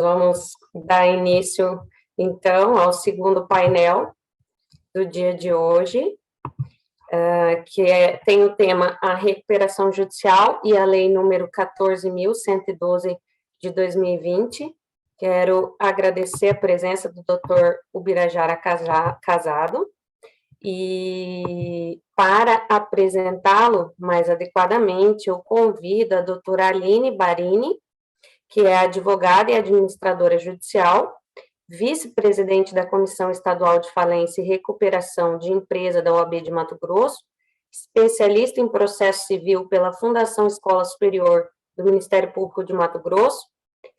vamos dar início, então, ao segundo painel do dia de hoje, tem o tema a recuperação judicial e a lei número 14.112 de 2020. Quero agradecer a presença do Dr. Ubirajara Casado, e para apresentá-lo mais adequadamente, eu convido a doutora Aline Barini, que é advogada e administradora judicial, vice-presidente da Comissão Estadual de Falência e Recuperação de Empresa da OAB de Mato Grosso, especialista em processo civil pela Fundação Escola Superior do Ministério Público de Mato Grosso,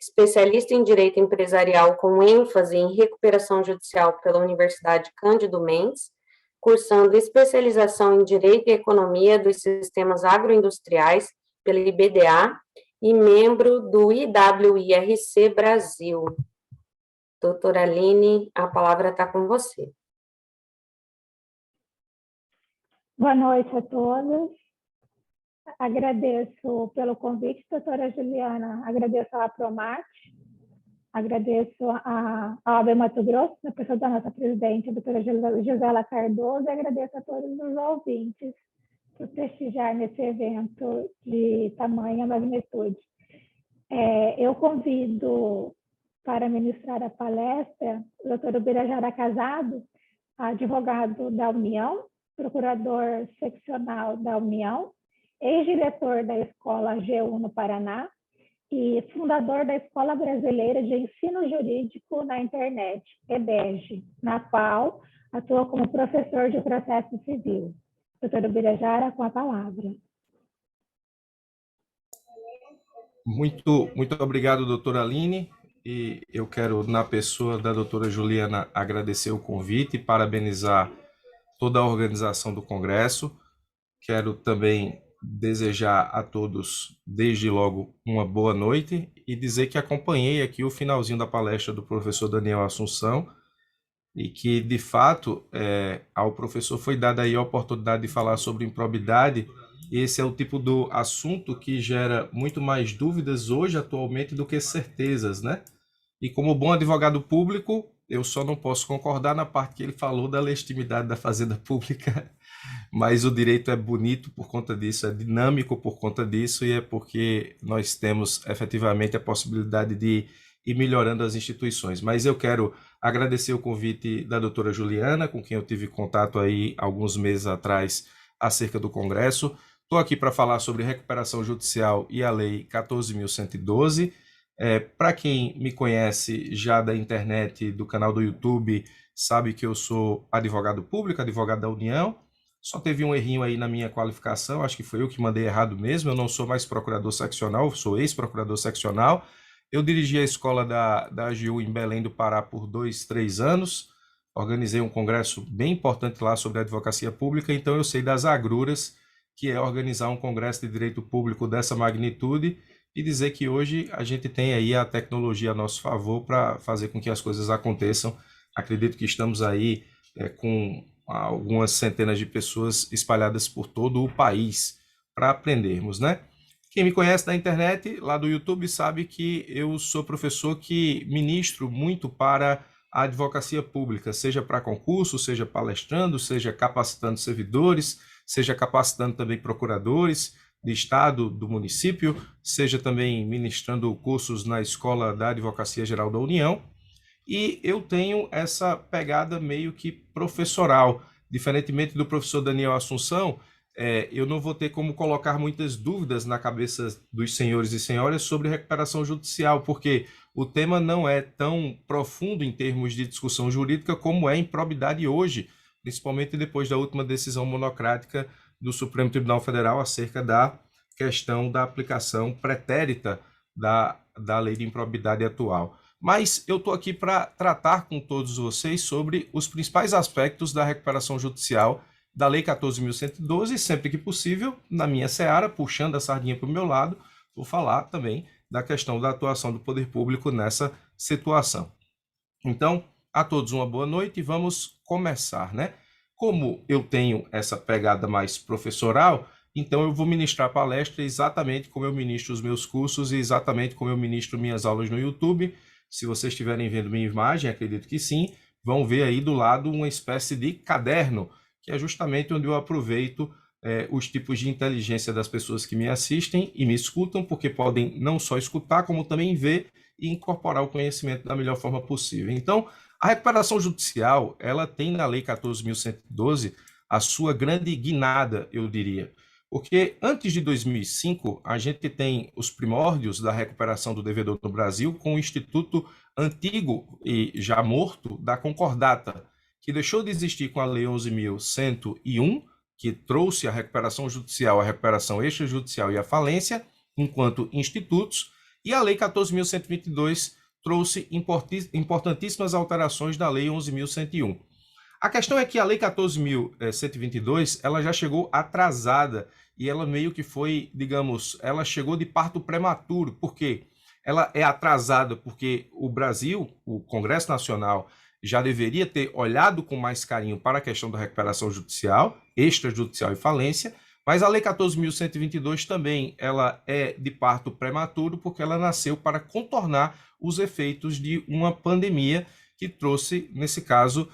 especialista em direito empresarial com ênfase em recuperação judicial pela Universidade Cândido Mendes, cursando especialização em direito e economia dos sistemas agroindustriais pela IBDA e membro do IWIRC Brasil. Doutora Aline, a palavra está com você. Boa noite a todos. Agradeço pelo convite, doutora Juliana, agradeço à Apromate, agradeço à OAB Mato Grosso, na pessoa da nossa presidente, a doutora Gisela Cardoso, e agradeço a todos os ouvintes por prestigiar nesse evento de tamanha magnitude. Eu convido para ministrar a palestra o doutor Ubirajara Casado, advogado da União, procurador seccional da União, ex-diretor da Escola G1 no Paraná e fundador da Escola Brasileira de Ensino Jurídico na Internet, EBEG, na qual atua como professor de processo civil. Doutor Ubirajara, com a palavra. Muito obrigado, doutora Aline. E eu quero, na pessoa da doutora Juliana, agradecer o convite e parabenizar toda a organização do Congresso. Quero também desejar a todos, desde logo, uma boa noite e dizer que acompanhei aqui o finalzinho da palestra do professor Daniel Assunção e que, de fato, ao professor foi dada aí a oportunidade de falar sobre improbidade. Esse é o tipo do assunto que gera muito mais dúvidas hoje, atualmente, do que certezas, né? E como bom advogado público, eu só não posso concordar na parte que ele falou da legitimidade da fazenda pública, mas o direito é bonito por conta disso, é dinâmico por conta disso, e é porque nós temos efetivamente a possibilidade de ir melhorando as instituições. Mas eu quero agradecer o convite da doutora Juliana, com quem eu tive contato aí alguns meses atrás acerca do Congresso. Estou aqui para falar sobre recuperação judicial e a Lei 14.112. Para quem me conhece já da internet, do canal do YouTube, sabe que eu sou advogado público, advogado da União. Só teve um errinho aí na minha qualificação, acho que foi eu que mandei errado mesmo. Eu não sou mais procurador seccional, sou ex-procurador seccional. Eu dirigi a escola da AGU em Belém do Pará por 2-3 anos. Organizei um congresso bem importante lá sobre a advocacia pública, então eu sei das agruras que é organizar um congresso de direito público dessa magnitude e dizer que hoje a gente tem aí a tecnologia a nosso favor para fazer com que as coisas aconteçam. Acredito que estamos aí com algumas centenas de pessoas espalhadas por todo o país para aprendermos, né? Quem me conhece da internet, lá do YouTube, sabe que eu sou professor que ministro muito para a advocacia pública, seja para concurso, seja palestrando, seja capacitando servidores, seja capacitando também procuradores de estado, do município, seja também ministrando cursos na Escola da Advocacia Geral da União. E eu tenho essa pegada meio que professoral. Diferentemente do professor Daniel Assunção, eu não vou ter como colocar muitas dúvidas na cabeça dos senhores e senhoras sobre recuperação judicial, porque o tema não é tão profundo em termos de discussão jurídica como é improbidade hoje, principalmente depois da última decisão monocrática do Supremo Tribunal Federal acerca da questão da aplicação pretérita da lei de improbidade atual. Mas eu estou aqui para tratar com todos vocês sobre os principais aspectos da recuperação judicial da Lei 14.112 e, sempre que possível, na minha seara, puxando a sardinha para o meu lado, vou falar também da questão da atuação do poder público nessa situação. Então, a todos uma boa noite e vamos começar, né? Como eu tenho essa pegada mais professoral, então eu vou ministrar a palestra exatamente como eu ministro os meus cursos e exatamente como eu ministro minhas aulas no YouTube, Se vocês estiverem vendo minha imagem, acredito que sim, vão ver aí do lado uma espécie de caderno, que é justamente onde eu aproveito os tipos de inteligência das pessoas que me assistem e me escutam, porque podem não só escutar, como também ver e incorporar o conhecimento da melhor forma possível. Então, a recuperação judicial, ela tem na Lei 14.112 a sua grande guinada, eu diria. Porque antes de 2005, a gente tem os primórdios da recuperação do devedor no Brasil com o Instituto antigo e já morto da Concordata, que deixou de existir com a Lei 11.101, que trouxe a recuperação judicial, a recuperação extrajudicial e a falência, enquanto institutos, e a Lei 14.122 trouxe importantíssimas alterações da Lei 11.101. A questão é que a Lei 14.122, ela já chegou atrasada e ela meio que foi, digamos, ela chegou de parto prematuro. Por quê? Ela é atrasada porque o Brasil, o Congresso Nacional, já deveria ter olhado com mais carinho para a questão da recuperação judicial, extrajudicial e falência, mas a Lei 14.122 também ela é de parto prematuro porque ela nasceu para contornar os efeitos de uma pandemia que trouxe, nesse caso,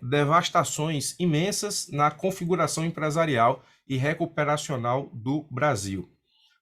devastações imensas na configuração empresarial e recuperacional do Brasil.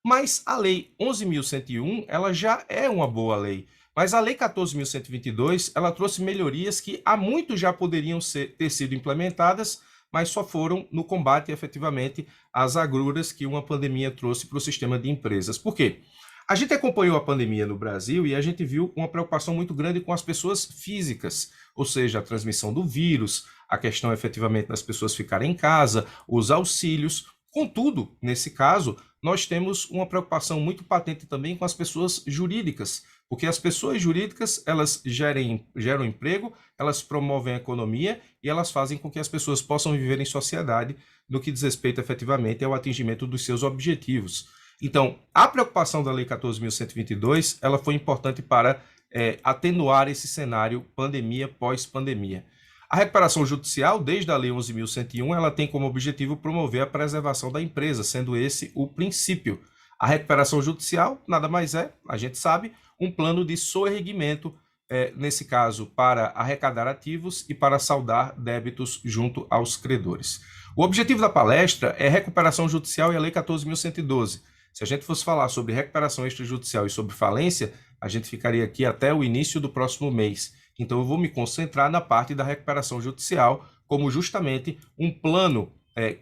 Mas a Lei 11.101, ela já é uma boa lei. Mas a Lei 14.122, ela trouxe melhorias que há muito já poderiam ter sido implementadas, mas só foram no combate, efetivamente, às agruras que uma pandemia trouxe para o sistema de empresas. Por quê? A gente acompanhou a pandemia no Brasil e a gente viu uma preocupação muito grande com as pessoas físicas, ou seja, a transmissão do vírus, a questão, efetivamente, das pessoas ficarem em casa, os auxílios. Contudo, nesse caso, nós temos uma preocupação muito patente também com as pessoas jurídicas, porque as pessoas jurídicas, elas geram emprego, elas promovem a economia e elas fazem com que as pessoas possam viver em sociedade no que diz respeito efetivamente ao atingimento dos seus objetivos. Então, a preocupação da Lei 14.122, ela foi importante para atenuar esse cenário pandemia pós-pandemia. A recuperação judicial, desde a Lei 11.101, ela tem como objetivo promover a preservação da empresa, sendo esse o princípio. A recuperação judicial nada mais é, a gente sabe, um plano de soerguimento, nesse caso, para arrecadar ativos e para saldar débitos junto aos credores. O objetivo da palestra é recuperação judicial e a Lei 14.112. Se a gente fosse falar sobre recuperação extrajudicial e sobre falência, a gente ficaria aqui até o início do próximo mês. Então, eu vou me concentrar na parte da recuperação judicial, como justamente um plano,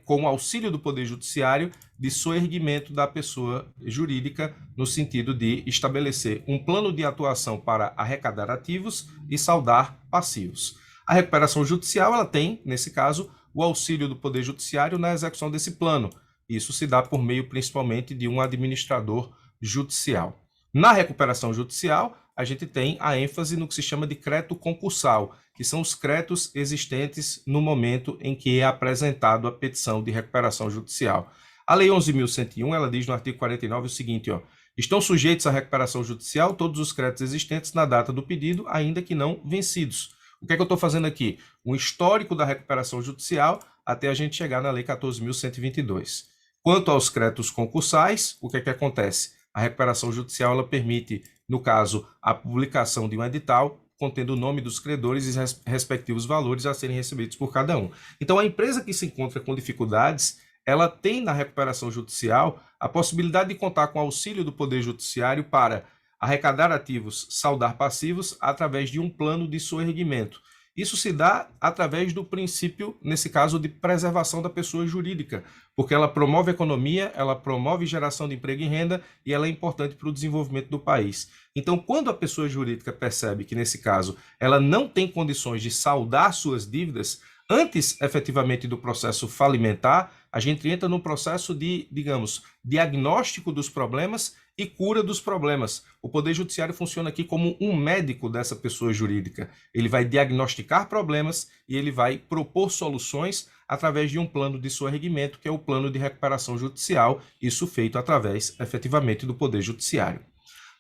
com o auxílio do Poder Judiciário, de soerguimento da pessoa jurídica, no sentido de estabelecer um plano de atuação para arrecadar ativos e saldar passivos. A recuperação judicial, ela tem, nesse caso, o auxílio do Poder Judiciário na execução desse plano. Isso se dá por meio, principalmente, de um administrador judicial. Na recuperação judicial, a gente tem a ênfase no que se chama de crédito concursal, que são os créditos existentes no momento em que é apresentado a petição de recuperação judicial. A Lei 11.101, ela diz no artigo 49 o seguinte, estão sujeitos à recuperação judicial todos os créditos existentes na data do pedido, ainda que não vencidos. O que é que eu estou fazendo aqui? Um histórico da recuperação judicial até a gente chegar na Lei 14.122. Quanto aos créditos concursais, o que é que acontece? A recuperação judicial ela permite, no caso, a publicação de um edital contendo o nome dos credores e os respectivos valores a serem recebidos por cada um. Então, a empresa que se encontra com dificuldades, ela tem na recuperação judicial a possibilidade de contar com o auxílio do Poder Judiciário para arrecadar ativos, saldar passivos, através de um plano de soerguimento. Isso se dá através do princípio, nesse caso, de preservação da pessoa jurídica, porque ela promove a economia, ela promove geração de emprego e renda e ela é importante para o desenvolvimento do país. Então, quando a pessoa jurídica percebe que, nesse caso, ela não tem condições de saldar suas dívidas, antes, efetivamente, do processo falimentar, a gente entra no processo de, digamos, diagnóstico dos problemas e cura dos problemas. O Poder Judiciário funciona aqui como um médico dessa pessoa jurídica. Ele vai diagnosticar problemas e ele vai propor soluções através de um plano de soerguimento, que é o plano de recuperação judicial, isso feito através, efetivamente, do Poder Judiciário.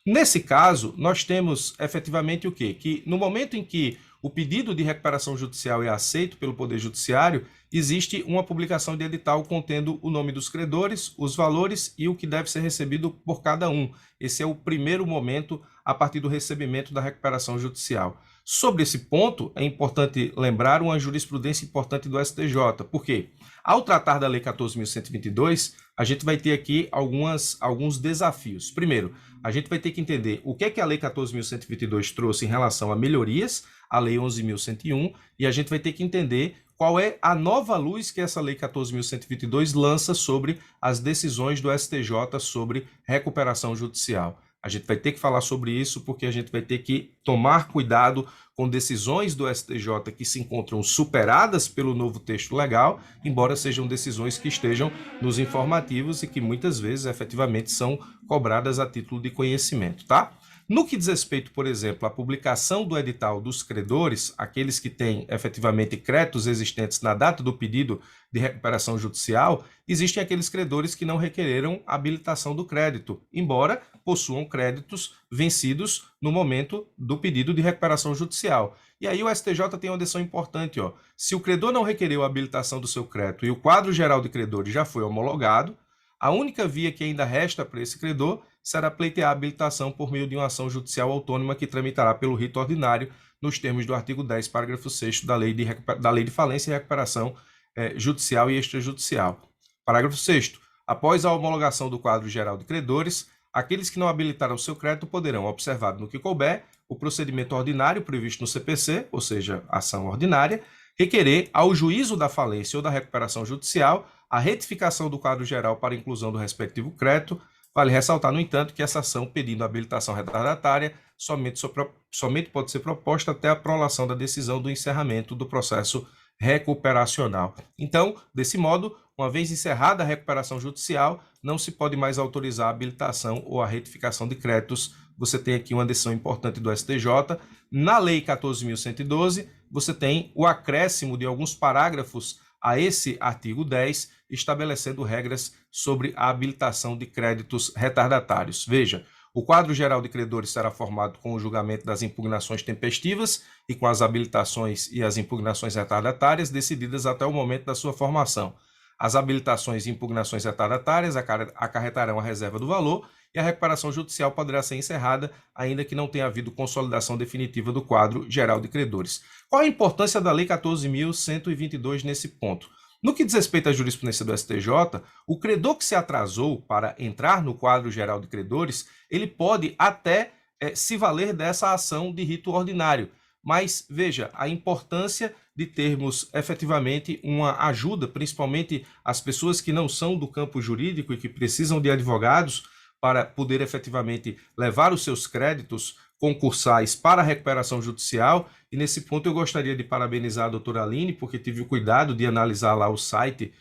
Nesse caso, nós temos, efetivamente, o quê? Que no momento em que o pedido de recuperação judicial é aceito pelo Poder Judiciário, existe uma publicação de edital contendo o nome dos credores, os valores e o que deve ser recebido por cada um. Esse é o primeiro momento a partir do recebimento da recuperação judicial. Sobre esse ponto, é importante lembrar uma jurisprudência importante do STJ. Por quê? Ao tratar da Lei 14.122, a gente vai ter aqui alguns desafios. Primeiro, a gente vai ter que entender o que é que a Lei 14.122 trouxe em relação a melhorias, a Lei 11.101, e a gente vai ter que entender qual é a nova luz que essa Lei 14.122 lança sobre as decisões do STJ sobre recuperação judicial. A gente vai ter que falar sobre isso porque a gente vai ter que tomar cuidado com decisões do STJ que se encontram superadas pelo novo texto legal, embora sejam decisões que estejam nos informativos e que muitas vezes efetivamente são cobradas a título de conhecimento, tá? No que diz respeito, por exemplo, à publicação do edital dos credores, aqueles que têm efetivamente créditos existentes na data do pedido de recuperação judicial, existem aqueles credores que não requereram habilitação do crédito, embora possuam créditos vencidos no momento do pedido de recuperação judicial. E aí o STJ tem uma decisão importante, ó. Se o credor não requereu a habilitação do seu crédito e o quadro geral de credores já foi homologado, a única via que ainda resta para esse credor será pleitear a habilitação por meio de uma ação judicial autônoma que tramitará pelo rito ordinário nos termos do artigo 10, parágrafo 6º da Lei de Falência e Recuperação Judicial e Extrajudicial. Parágrafo 6º. Após a homologação do quadro geral de credores, aqueles que não habilitaram seu crédito poderão, observado no que couber, o procedimento ordinário previsto no CPC, ou seja, ação ordinária, requerer ao juízo da falência ou da recuperação judicial a retificação do quadro geral para inclusão do respectivo crédito. Vale ressaltar, no entanto, que essa ação pedindo habilitação retardatária somente pode ser proposta até a prolação da decisão do encerramento do processo recuperacional. Então, desse modo, uma vez encerrada a recuperação judicial, não se pode mais autorizar a habilitação ou a retificação de créditos. Você tem aqui uma decisão importante do STJ. Na Lei 14.112, você tem o acréscimo de alguns parágrafos a esse artigo 10, estabelecendo regras sobre a habilitação de créditos retardatários. Veja, o quadro geral de credores será formado com o julgamento das impugnações tempestivas e com as habilitações e as impugnações retardatárias decididas até o momento da sua formação. As habilitações e impugnações retardatárias acarretarão a reserva do valor e a recuperação judicial poderá ser encerrada, ainda que não tenha havido consolidação definitiva do quadro geral de credores. Qual a importância da Lei 14.122 nesse ponto? No que diz respeito à jurisprudência do STJ, o credor que se atrasou para entrar no quadro geral de credores, ele pode até se valer dessa ação de rito ordinário. Mas, veja, a importância de termos efetivamente uma ajuda, principalmente as pessoas que não são do campo jurídico e que precisam de advogados para poder efetivamente levar os seus créditos concursais para a recuperação judicial. E nesse ponto eu gostaria de parabenizar a doutora Aline, porque tive o cuidado de analisar lá o site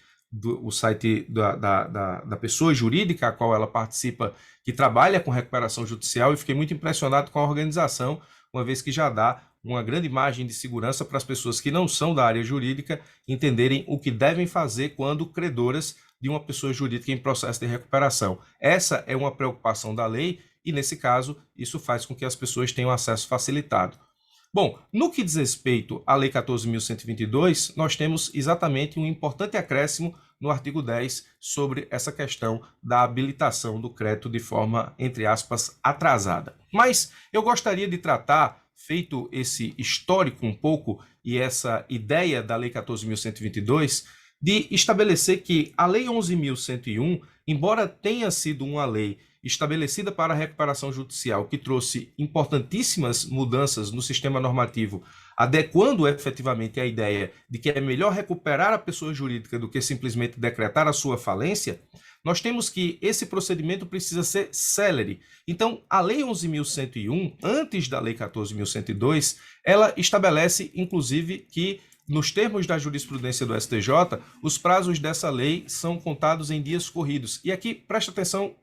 da pessoa jurídica a qual ela participa, que trabalha com recuperação judicial, e fiquei muito impressionado com a organização, uma vez que já dá uma grande margem de segurança para as pessoas que não são da área jurídica entenderem o que devem fazer quando credoras de uma pessoa jurídica em processo de recuperação. Essa é uma preocupação da lei e, nesse caso, isso faz com que as pessoas tenham acesso facilitado. Bom, no que diz respeito à Lei 14.122, nós temos exatamente um importante acréscimo no artigo 10 sobre essa questão da habilitação do crédito de forma, entre aspas, atrasada. Mas eu gostaria de tratar, feito esse histórico um pouco e essa ideia da Lei 14.122, de estabelecer que a Lei 11.101, embora tenha sido uma lei estabelecida para a recuperação judicial, que trouxe importantíssimas mudanças no sistema normativo, adequando efetivamente a ideia de que é melhor recuperar a pessoa jurídica do que simplesmente decretar a sua falência, nós temos que esse procedimento precisa ser célere. Então, a Lei 11.101, antes da Lei 14.102, ela estabelece, inclusive, que nos termos da jurisprudência do STJ, os prazos dessa lei são contados em dias corridos. E aqui, preste atenção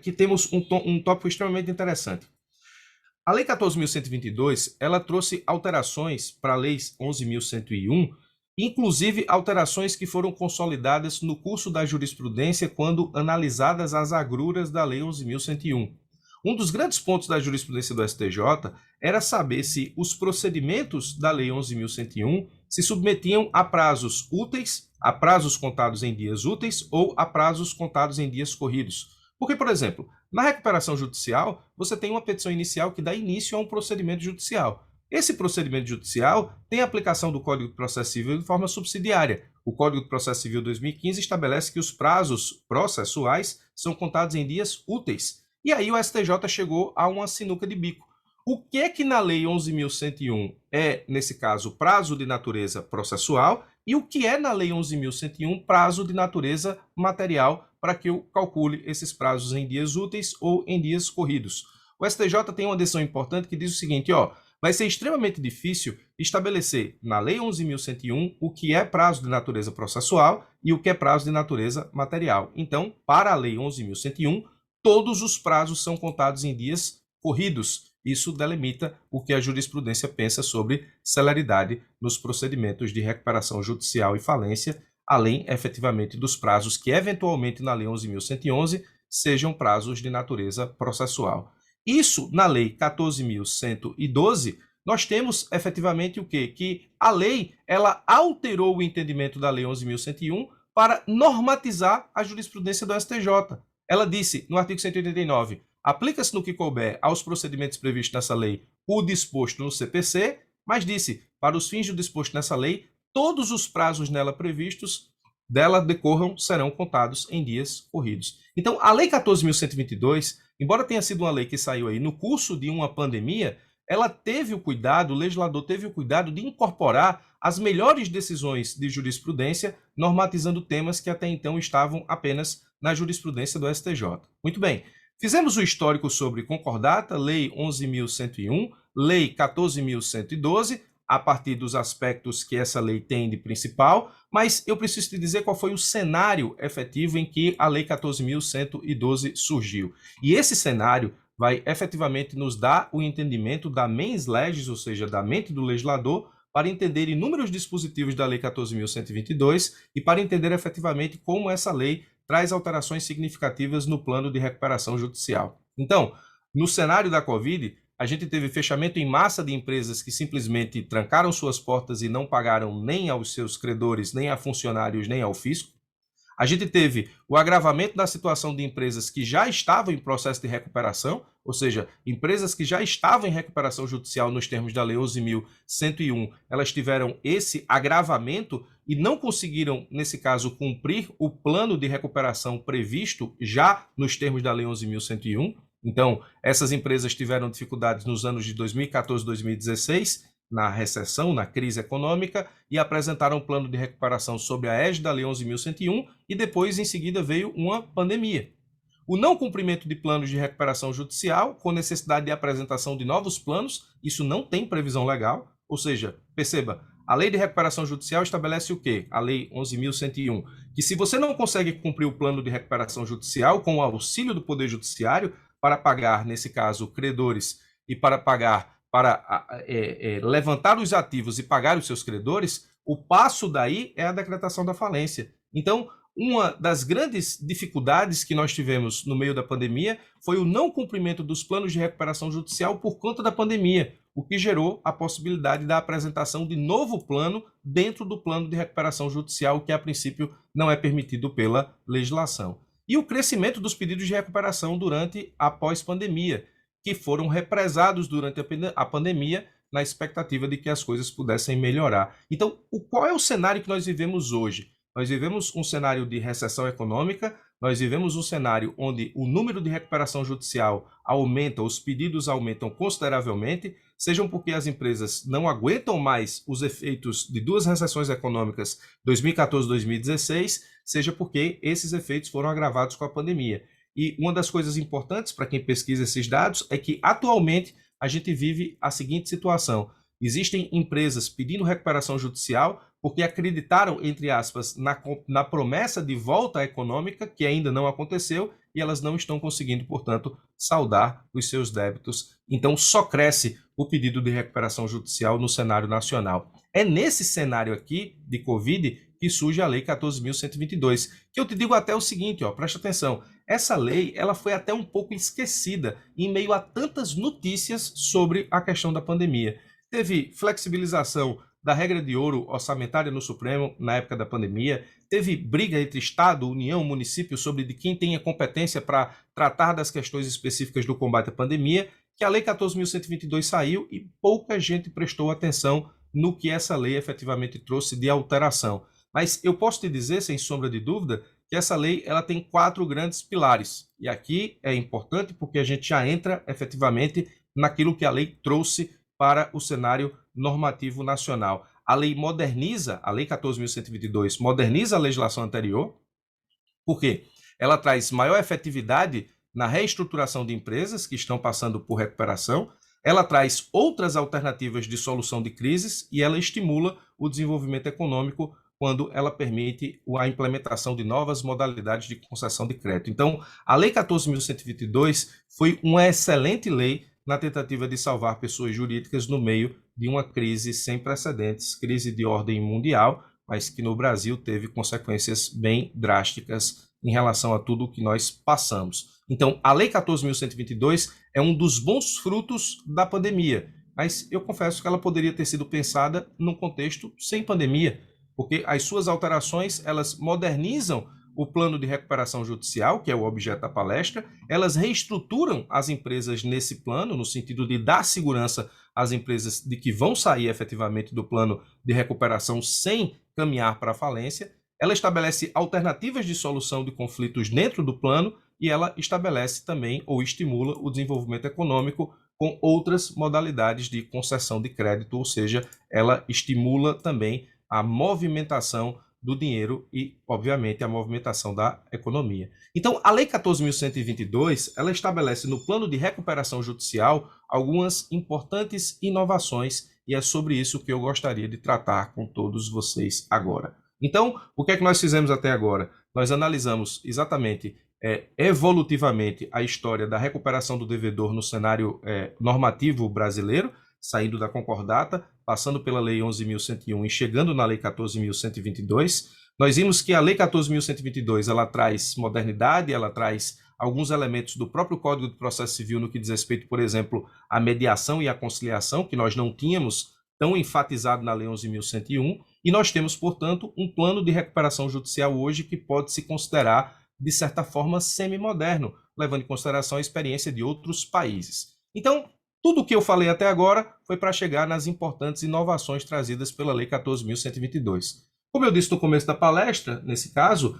que temos um tópico extremamente interessante. A Lei 14.122, ela trouxe alterações para a Lei 11.101, inclusive alterações que foram consolidadas no curso da jurisprudência quando analisadas as agruras da Lei 11.101. Um dos grandes pontos da jurisprudência do STJ era saber se os procedimentos da Lei 11.101 se submetiam a prazos úteis, a prazos contados em dias úteis ou a prazos contados em dias corridos. Porque, por exemplo, Na recuperação judicial, você tem uma petição inicial que dá início a um procedimento judicial. Esse procedimento judicial tem aplicação do Código de Processo Civil de forma subsidiária. O Código de Processo Civil 2015 estabelece que os prazos processuais são contados em dias úteis. E aí o STJ chegou a uma sinuca de bico. O que é que na Lei 11.101 é, nesse caso, prazo de natureza processual e o que é na Lei 11.101 prazo de natureza material para que eu calcule esses prazos em dias úteis ou em dias corridos? O STJ tem uma decisão importante que diz o seguinte, vai ser extremamente difícil estabelecer na Lei 11.101 o que é prazo de natureza processual e o que é prazo de natureza material. Então, para a Lei 11.101, todos os prazos são contados em dias corridos. Isso delimita o que a jurisprudência pensa sobre celeridade nos procedimentos de recuperação judicial e falência, além, efetivamente, dos prazos que, eventualmente, na Lei 11.111, sejam prazos de natureza processual. Isso, na Lei 14.112, nós temos, efetivamente, o quê? Que a lei, ela alterou o entendimento da Lei 11.101 para normatizar a jurisprudência do STJ. Ela disse, no artigo 189, aplica-se no que couber aos procedimentos previstos nessa lei o disposto no CPC, mas disse, para os fins do disposto nessa lei, todos os prazos nela previstos dela decorram serão contados em dias corridos. Então, a Lei 14.122, embora tenha sido uma lei que saiu aí no curso de uma pandemia, ela teve o cuidado, o legislador teve o cuidado de incorporar as melhores decisões de jurisprudência, normatizando temas que até então estavam apenas na jurisprudência do STJ. Muito bem. Fizemos o histórico sobre concordata, Lei 11.101, Lei 14.112, a partir dos aspectos que essa lei tem de principal, mas eu preciso te dizer qual foi o cenário efetivo em que a Lei 14.112 surgiu. E esse cenário vai efetivamente nos dar o entendimento da mens legis, ou seja, da mente do legislador, para entender inúmeros dispositivos da Lei 14.122 e para entender efetivamente como essa lei traz alterações significativas no plano de recuperação judicial. Então, no cenário da Covid, a gente teve fechamento em massa de empresas que simplesmente trancaram suas portas e não pagaram nem aos seus credores, nem a funcionários, nem ao fisco. A gente teve o agravamento da situação de empresas que já estavam em processo de recuperação, ou seja, empresas que já estavam em recuperação judicial nos termos da Lei 11.101, elas tiveram esse agravamento e não conseguiram, nesse caso, cumprir o plano de recuperação previsto já nos termos da Lei 11.101. Então, essas empresas tiveram dificuldades nos anos de 2014 e 2016, na recessão, na crise econômica, e apresentaram um plano de recuperação sob a égide da Lei 11.101 e depois, em seguida, veio uma pandemia. O não cumprimento de planos de recuperação judicial, com necessidade de apresentação de novos planos, isso não tem previsão legal, ou seja, perceba, a Lei de Recuperação Judicial estabelece o quê? A Lei 11.101, que se você não consegue cumprir o plano de recuperação judicial com o auxílio do Poder Judiciário para pagar, nesse caso, credores e para pagar, levantar os ativos e pagar os seus credores, o passo daí é a decretação da falência. Então, uma das grandes dificuldades que nós tivemos no meio da pandemia foi o não cumprimento dos planos de recuperação judicial por conta da pandemia, o que gerou a possibilidade da apresentação de novo plano dentro do plano de recuperação judicial, que a princípio não é permitido pela legislação. E o crescimento dos pedidos de recuperação durante a pós-pandemia, que foram represados durante a pandemia na expectativa de que as coisas pudessem melhorar. Então, qual é o cenário que nós vivemos hoje? Nós vivemos um cenário de recessão econômica, nós vivemos um cenário onde o número de recuperação judicial aumenta, os pedidos aumentam consideravelmente, sejam porque as empresas não aguentam mais os efeitos de duas recessões econômicas, 2014 e 2016, seja porque esses efeitos foram agravados com a pandemia. E uma das coisas importantes para quem pesquisa esses dados é que, atualmente, a gente vive a seguinte situação. Existem empresas pedindo recuperação judicial porque acreditaram, entre aspas, na promessa de volta econômica, que ainda não aconteceu, e elas não estão conseguindo, portanto, saldar os seus débitos. Então, só cresce o pedido de recuperação judicial no cenário nacional. É nesse cenário aqui de Covid que surge a Lei 14.122, que eu te digo até o seguinte, presta atenção, essa lei ela foi até um pouco esquecida em meio a tantas notícias sobre a questão da pandemia. Teve flexibilização da regra de ouro orçamentária no Supremo na época da pandemia, teve briga entre Estado, União, município sobre de quem tem a competência para tratar das questões específicas do combate à pandemia, que a Lei 14.122 saiu e pouca gente prestou atenção no que essa lei efetivamente trouxe de alteração. Mas eu posso te dizer, sem sombra de dúvida, que essa lei ela tem 4 grandes pilares. E aqui é importante porque a gente já entra efetivamente naquilo que a lei trouxe para o cenário normativo nacional. A lei moderniza, a Lei 14.122 moderniza a legislação anterior. Por quê? Ela traz maior efetividade na reestruturação de empresas que estão passando por recuperação, ela traz outras alternativas de solução de crises e ela estimula o desenvolvimento econômico quando ela permite a implementação de novas modalidades de concessão de crédito. Então, a Lei 14.122 foi uma excelente lei na tentativa de salvar pessoas jurídicas no meio de uma crise sem precedentes, crise de ordem mundial, mas que no Brasil teve consequências bem drásticas em relação a tudo o que nós passamos. Então, a Lei 14.122 é um dos bons frutos da pandemia, mas eu confesso que ela poderia ter sido pensada num contexto sem pandemia, porque as suas alterações, elas modernizam o plano de recuperação judicial, que é o objeto da palestra, elas reestruturam as empresas nesse plano, no sentido de dar segurança às empresas de que vão sair efetivamente do plano de recuperação sem caminhar para a falência, ela estabelece alternativas de solução de conflitos dentro do plano e ela estabelece também ou estimula o desenvolvimento econômico com outras modalidades de concessão de crédito, ou seja, ela estimula também a movimentação do dinheiro e, obviamente, a movimentação da economia. Então, a Lei 14.122, ela estabelece no plano de recuperação judicial algumas importantes inovações e é sobre isso que eu gostaria de tratar com todos vocês agora. Então, o que é que nós fizemos até agora? Nós analisamos exatamente, evolutivamente, a história da recuperação do devedor no cenário normativo brasileiro, saindo da concordata, passando pela Lei 11.101 e chegando na Lei 14.122. Nós vimos que a Lei 14.122 ela traz modernidade, ela traz alguns elementos do próprio Código de Processo Civil no que diz respeito, por exemplo, à mediação e à conciliação, que nós não tínhamos tão enfatizado na Lei 11.101, e nós temos, portanto, um plano de recuperação judicial hoje que pode se considerar, de certa forma, semi-moderno, levando em consideração a experiência de outros países. Então, tudo o que eu falei até agora foi para chegar nas importantes inovações trazidas pela Lei 14.122. Como eu disse no começo da palestra, nesse caso,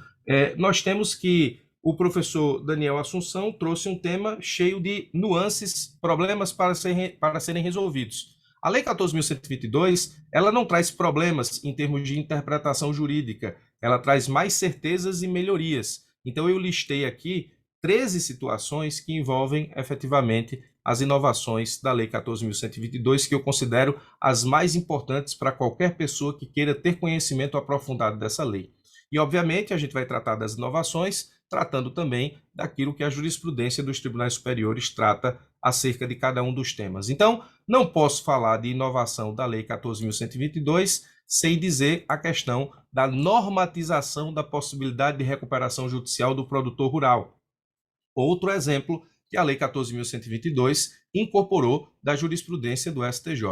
nós temos que o professor Daniel Assunção trouxe um tema cheio de nuances, problemas para serem resolvidos. A Lei 14.122, ela não traz problemas em termos de interpretação jurídica, ela traz mais certezas e melhorias. Então, eu listei aqui 13 situações que envolvem efetivamente as inovações da Lei 14.122, que eu considero as mais importantes para qualquer pessoa que queira ter conhecimento aprofundado dessa lei. E, obviamente, a gente vai tratar das inovações, tratando também daquilo que a jurisprudência dos tribunais superiores trata acerca de cada um dos temas. Então, não posso falar de inovação da Lei 14.122 sem dizer a questão da normatização da possibilidade de recuperação judicial do produtor rural. Outro exemplo que a Lei 14.122 incorporou da jurisprudência do STJ.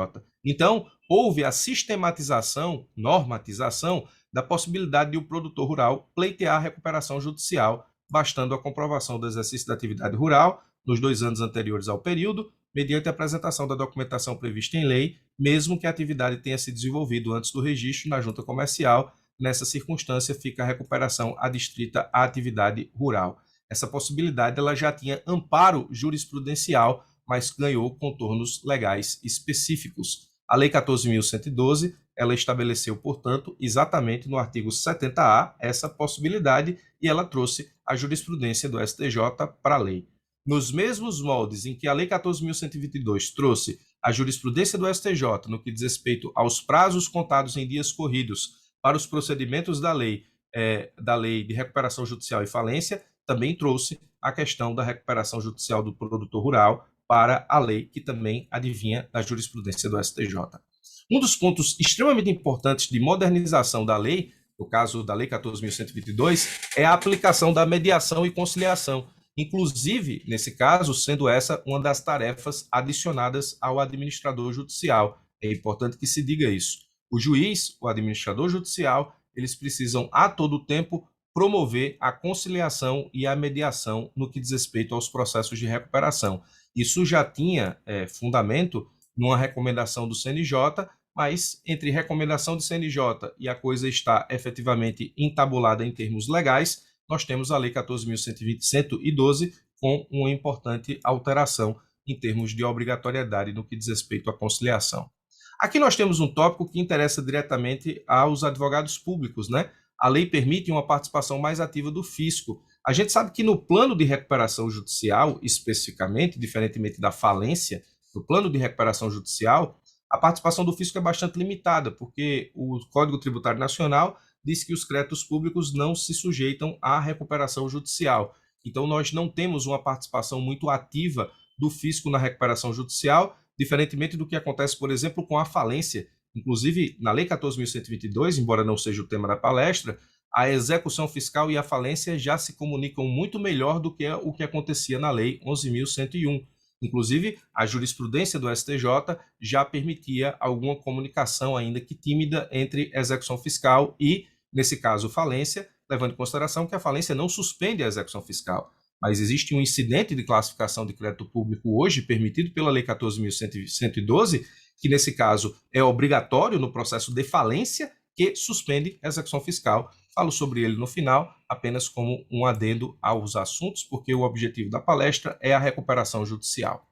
Então, houve a sistematização, normatização, da possibilidade de o produtor rural pleitear a recuperação judicial, bastando a comprovação do exercício da atividade rural nos 2 anos anteriores ao período, mediante a apresentação da documentação prevista em lei, mesmo que a atividade tenha se desenvolvido antes do registro na junta comercial. Nessa circunstância, fica a recuperação adstrita à atividade rural. Essa possibilidade ela já tinha amparo jurisprudencial, mas ganhou contornos legais específicos. A Lei 14.112, ela estabeleceu, portanto, exatamente no artigo 70A, essa possibilidade, e ela trouxe a jurisprudência do STJ para a lei. Nos mesmos moldes em que a Lei 14.122 trouxe a jurisprudência do STJ no que diz respeito aos prazos contados em dias corridos para os procedimentos da lei de recuperação judicial e falência, também trouxe a questão da recuperação judicial do produtor rural para a lei que também advinha da jurisprudência do STJ. Um dos pontos extremamente importantes de modernização da lei, no caso da Lei 14.122, é a aplicação da mediação e conciliação, inclusive, nesse caso, sendo essa uma das tarefas adicionadas ao administrador judicial. É importante que se diga isso. o juiz, o administrador judicial, eles precisam a todo tempo promover a conciliação e a mediação no que diz respeito aos processos de recuperação. Isso já tinha fundamento numa recomendação do CNJ, mas entre recomendação do CNJ e a coisa está efetivamente entabulada em termos legais, nós temos a Lei 14.120/112 com uma importante alteração em termos de obrigatoriedade no que diz respeito à conciliação. Aqui nós temos um tópico que interessa diretamente aos advogados públicos, né? A lei permite uma participação mais ativa do fisco. A gente sabe que no plano de recuperação judicial, especificamente, diferentemente da falência, no plano de recuperação judicial, a participação do fisco é bastante limitada, porque o Código Tributário Nacional diz que os créditos públicos não se sujeitam à recuperação judicial. Então, nós não temos uma participação muito ativa do fisco na recuperação judicial, diferentemente do que acontece, por exemplo, com a falência. Inclusive, na Lei 14.122, embora não seja o tema da palestra, a execução fiscal e a falência já se comunicam muito melhor do que o que acontecia na Lei 11.101. Inclusive, a jurisprudência do STJ já permitia alguma comunicação, ainda que tímida, entre execução fiscal e, nesse caso, falência, levando em consideração que a falência não suspende a execução fiscal. Mas existe um incidente de classificação de crédito público hoje, permitido pela Lei 14.112, que, nesse caso, é obrigatório no processo de falência, que suspende a execução fiscal. Falo sobre ele no final, apenas como um adendo aos assuntos, porque o objetivo da palestra é a recuperação judicial.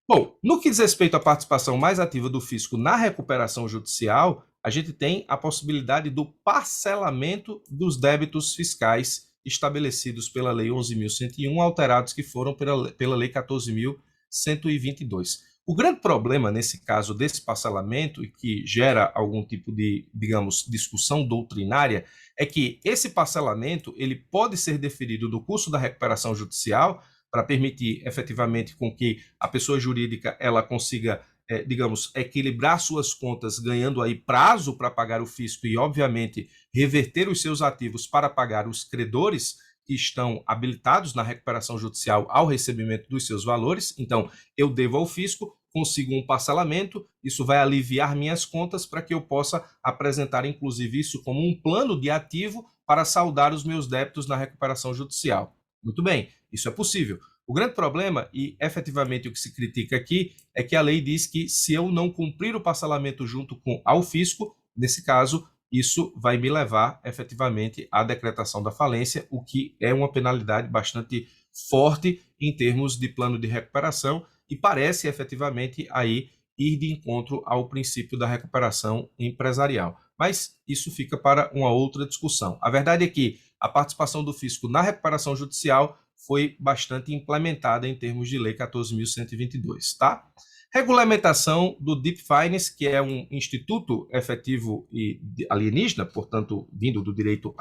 Bom, no que diz respeito à participação mais ativa do fisco na recuperação judicial, a gente tem a possibilidade do parcelamento dos débitos fiscais estabelecidos pela Lei 11.101, alterados que foram pela Lei 14.122. O grande problema, nesse caso, desse parcelamento, e que gera algum tipo de, digamos, discussão doutrinária, é que esse parcelamento ele pode ser deferido no curso da recuperação judicial para permitir, efetivamente, com que a pessoa jurídica ela consiga, digamos, equilibrar suas contas, ganhando aí prazo para pagar o fisco e, obviamente, reverter os seus ativos para pagar os credores que estão habilitados na recuperação judicial ao recebimento dos seus valores. Então, eu devo ao fisco, consigo um parcelamento, isso vai aliviar minhas contas para que eu possa apresentar, inclusive, isso como um plano de ativo para saldar os meus débitos na recuperação judicial. Muito bem, isso é possível. O grande problema, e efetivamente o que se critica aqui, é que a lei diz que se eu não cumprir o parcelamento junto ao fisco, nesse caso, isso vai me levar efetivamente à decretação da falência, o que é uma penalidade bastante forte em termos de plano de recuperação e parece efetivamente aí ir de encontro ao princípio da recuperação empresarial. Mas isso fica para uma outra discussão. A verdade é que a participação do fisco na recuperação judicial foi bastante implementada em termos de Lei 14.122, tá? Regulamentação do Deep Finance, que é um instituto efetivo e alienígena, portanto, vindo do direito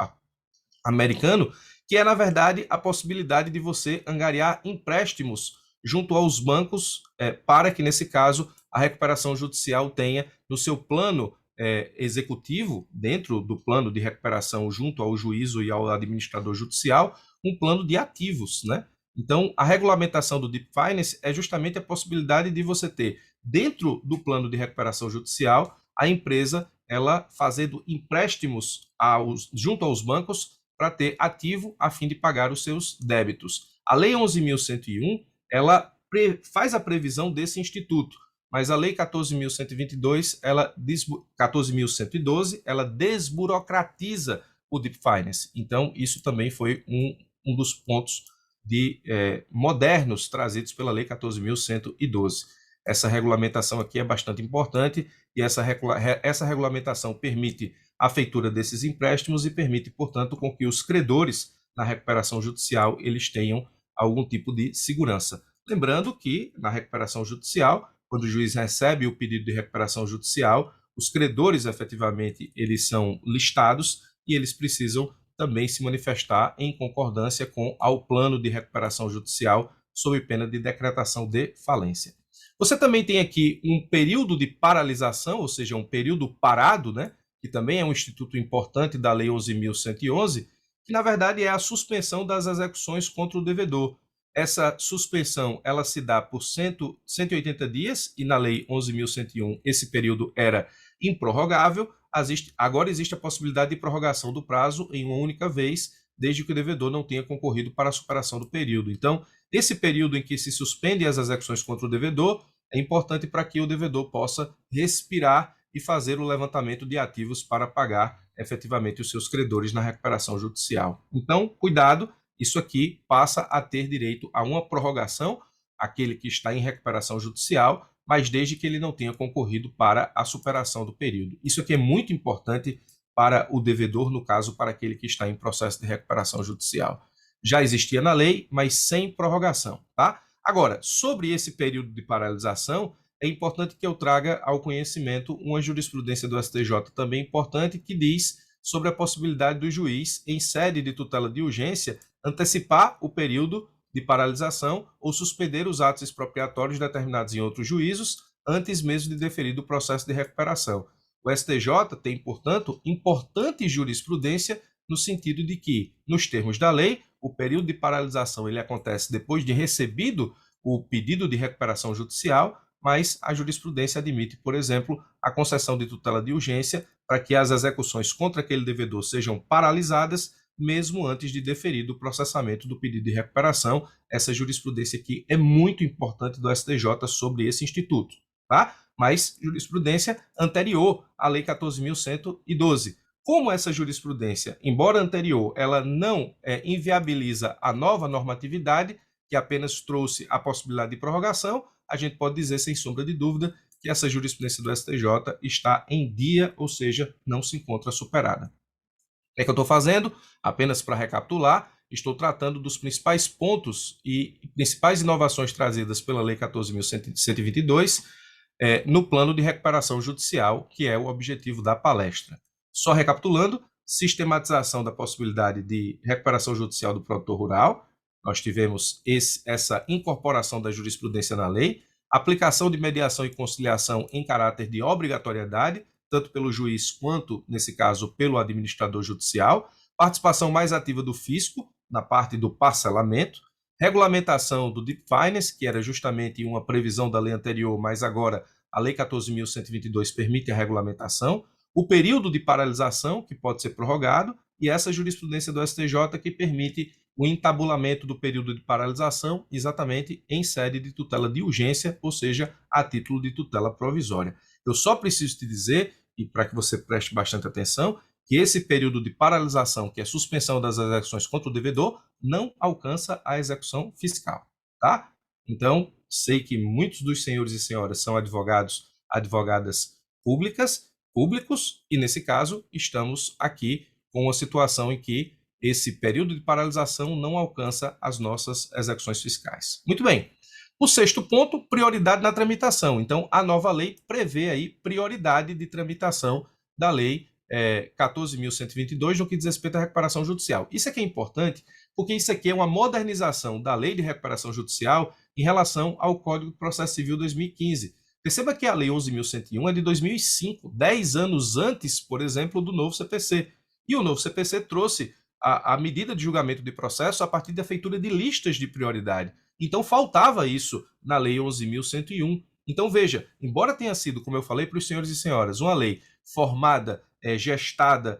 americano, que é, na verdade, a possibilidade de você angariar empréstimos junto aos bancos para que, nesse caso, a recuperação judicial tenha no seu plano executivo, dentro do plano de recuperação junto ao juízo e ao administrador judicial, um plano de ativos, né? Então, a regulamentação do Deep Finance é justamente a possibilidade de você ter, dentro do plano de recuperação judicial, a empresa ela fazendo empréstimos junto aos bancos para ter ativo a fim de pagar os seus débitos. A Lei 11.101, ela faz a previsão desse instituto, mas a Lei 14.122, 14.112, ela desburocratiza o Deep Finance. Então, isso também foi um dos pontos modernos trazidos pela Lei 14.112. Essa regulamentação aqui é bastante importante e essa regulamentação permite a feitura desses empréstimos e permite, portanto, com que os credores na recuperação judicial eles tenham algum tipo de segurança. Lembrando que na recuperação judicial, quando o juiz recebe o pedido de recuperação judicial, os credores efetivamente eles são listados e eles precisam também se manifestar em concordância com ao plano de recuperação judicial sob pena de decretação de falência. Você também tem aqui um período de paralisação, ou seja, um período parado, né, que também é um instituto importante da Lei 11.111, que na verdade é a suspensão das execuções contra o devedor. essa suspensão ela se dá por 180 dias, e na Lei 11.101 esse período era improrrogável. Agora existe a possibilidade de prorrogação do prazo em uma única vez, desde que o devedor não tenha concorrido para a superação do período. Então, esse período em que se suspendem as execuções contra o devedor é importante para que o devedor possa respirar e fazer o levantamento de ativos para pagar efetivamente os seus credores na recuperação judicial. Então, cuidado, isso aqui passa a ter direito a uma prorrogação, aquele que está em recuperação judicial, mas desde que ele não tenha concorrido para a superação do período. Isso aqui é muito importante para o devedor, no caso, para aquele que está em processo de recuperação judicial. Já existia na lei, mas sem prorrogação, tá? Agora, sobre esse período de paralisação, é importante que eu traga ao conhecimento uma jurisprudência do STJ também importante, que diz sobre a possibilidade do juiz, em sede de tutela de urgência, antecipar o período de paralisação ou suspender os atos expropriatórios determinados em outros juízos antes mesmo de deferido o processo de recuperação. O STJ tem, portanto, importante jurisprudência no sentido de que, nos termos da lei, o período de paralisação ele acontece depois de recebido o pedido de recuperação judicial, mas a jurisprudência admite, por exemplo, a concessão de tutela de urgência para que as execuções contra aquele devedor sejam paralisadas, mesmo antes de deferido o processamento do pedido de recuperação. Essa jurisprudência aqui é muito importante do STJ sobre esse instituto, tá? Mas jurisprudência anterior à Lei 14.112. Como essa jurisprudência, embora anterior, ela não inviabiliza a nova normatividade, que apenas trouxe a possibilidade de prorrogação, a gente pode dizer, sem sombra de dúvida, que essa jurisprudência do STJ está em dia, ou seja, não se encontra superada. O que é que eu estou fazendo? Apenas para recapitular, estou tratando dos principais pontos e principais inovações trazidas pela Lei 14.122 no plano de recuperação judicial, que é o objetivo da palestra. Só recapitulando, sistematização da possibilidade de recuperação judicial do produtor rural. Nós tivemos essa incorporação da jurisprudência na lei, aplicação de mediação e conciliação em caráter de obrigatoriedade, tanto pelo juiz quanto, nesse caso, pelo administrador judicial, participação mais ativa do fisco na parte do parcelamento, regulamentação do Deep Finance, que era justamente uma previsão da lei anterior, mas agora a Lei 14.122 permite a regulamentação, o período de paralisação, que pode ser prorrogado, e essa jurisprudência do STJ que permite o entabulamento do período de paralisação exatamente em sede de tutela de urgência, ou seja, a título de tutela provisória. Eu só preciso te dizer, e para que você preste bastante atenção, que esse período de paralisação, que é suspensão das execuções contra o devedor, não alcança a execução fiscal, tá? Então, sei que muitos dos senhores e senhoras são advogados, advogadas públicos, e nesse caso, estamos aqui com uma situação em que esse período de paralisação não alcança as nossas execuções fiscais. Muito bem. O sexto ponto, prioridade na tramitação. Então, a nova lei prevê aí prioridade de tramitação da lei 14.122 no que diz respeito à recuperação judicial. Isso aqui é importante porque isso aqui é uma modernização da lei de recuperação judicial em relação ao Código de Processo Civil 2015. Perceba que a lei 11.101 é de 2005, 10 anos antes, por exemplo, do novo CPC. E o novo CPC trouxe a medida de julgamento de processo a partir da feitura de listas de prioridade. Então, faltava isso na lei 11.101. Então, veja, embora tenha sido, como eu falei para os senhores e senhoras, uma lei formada, gestada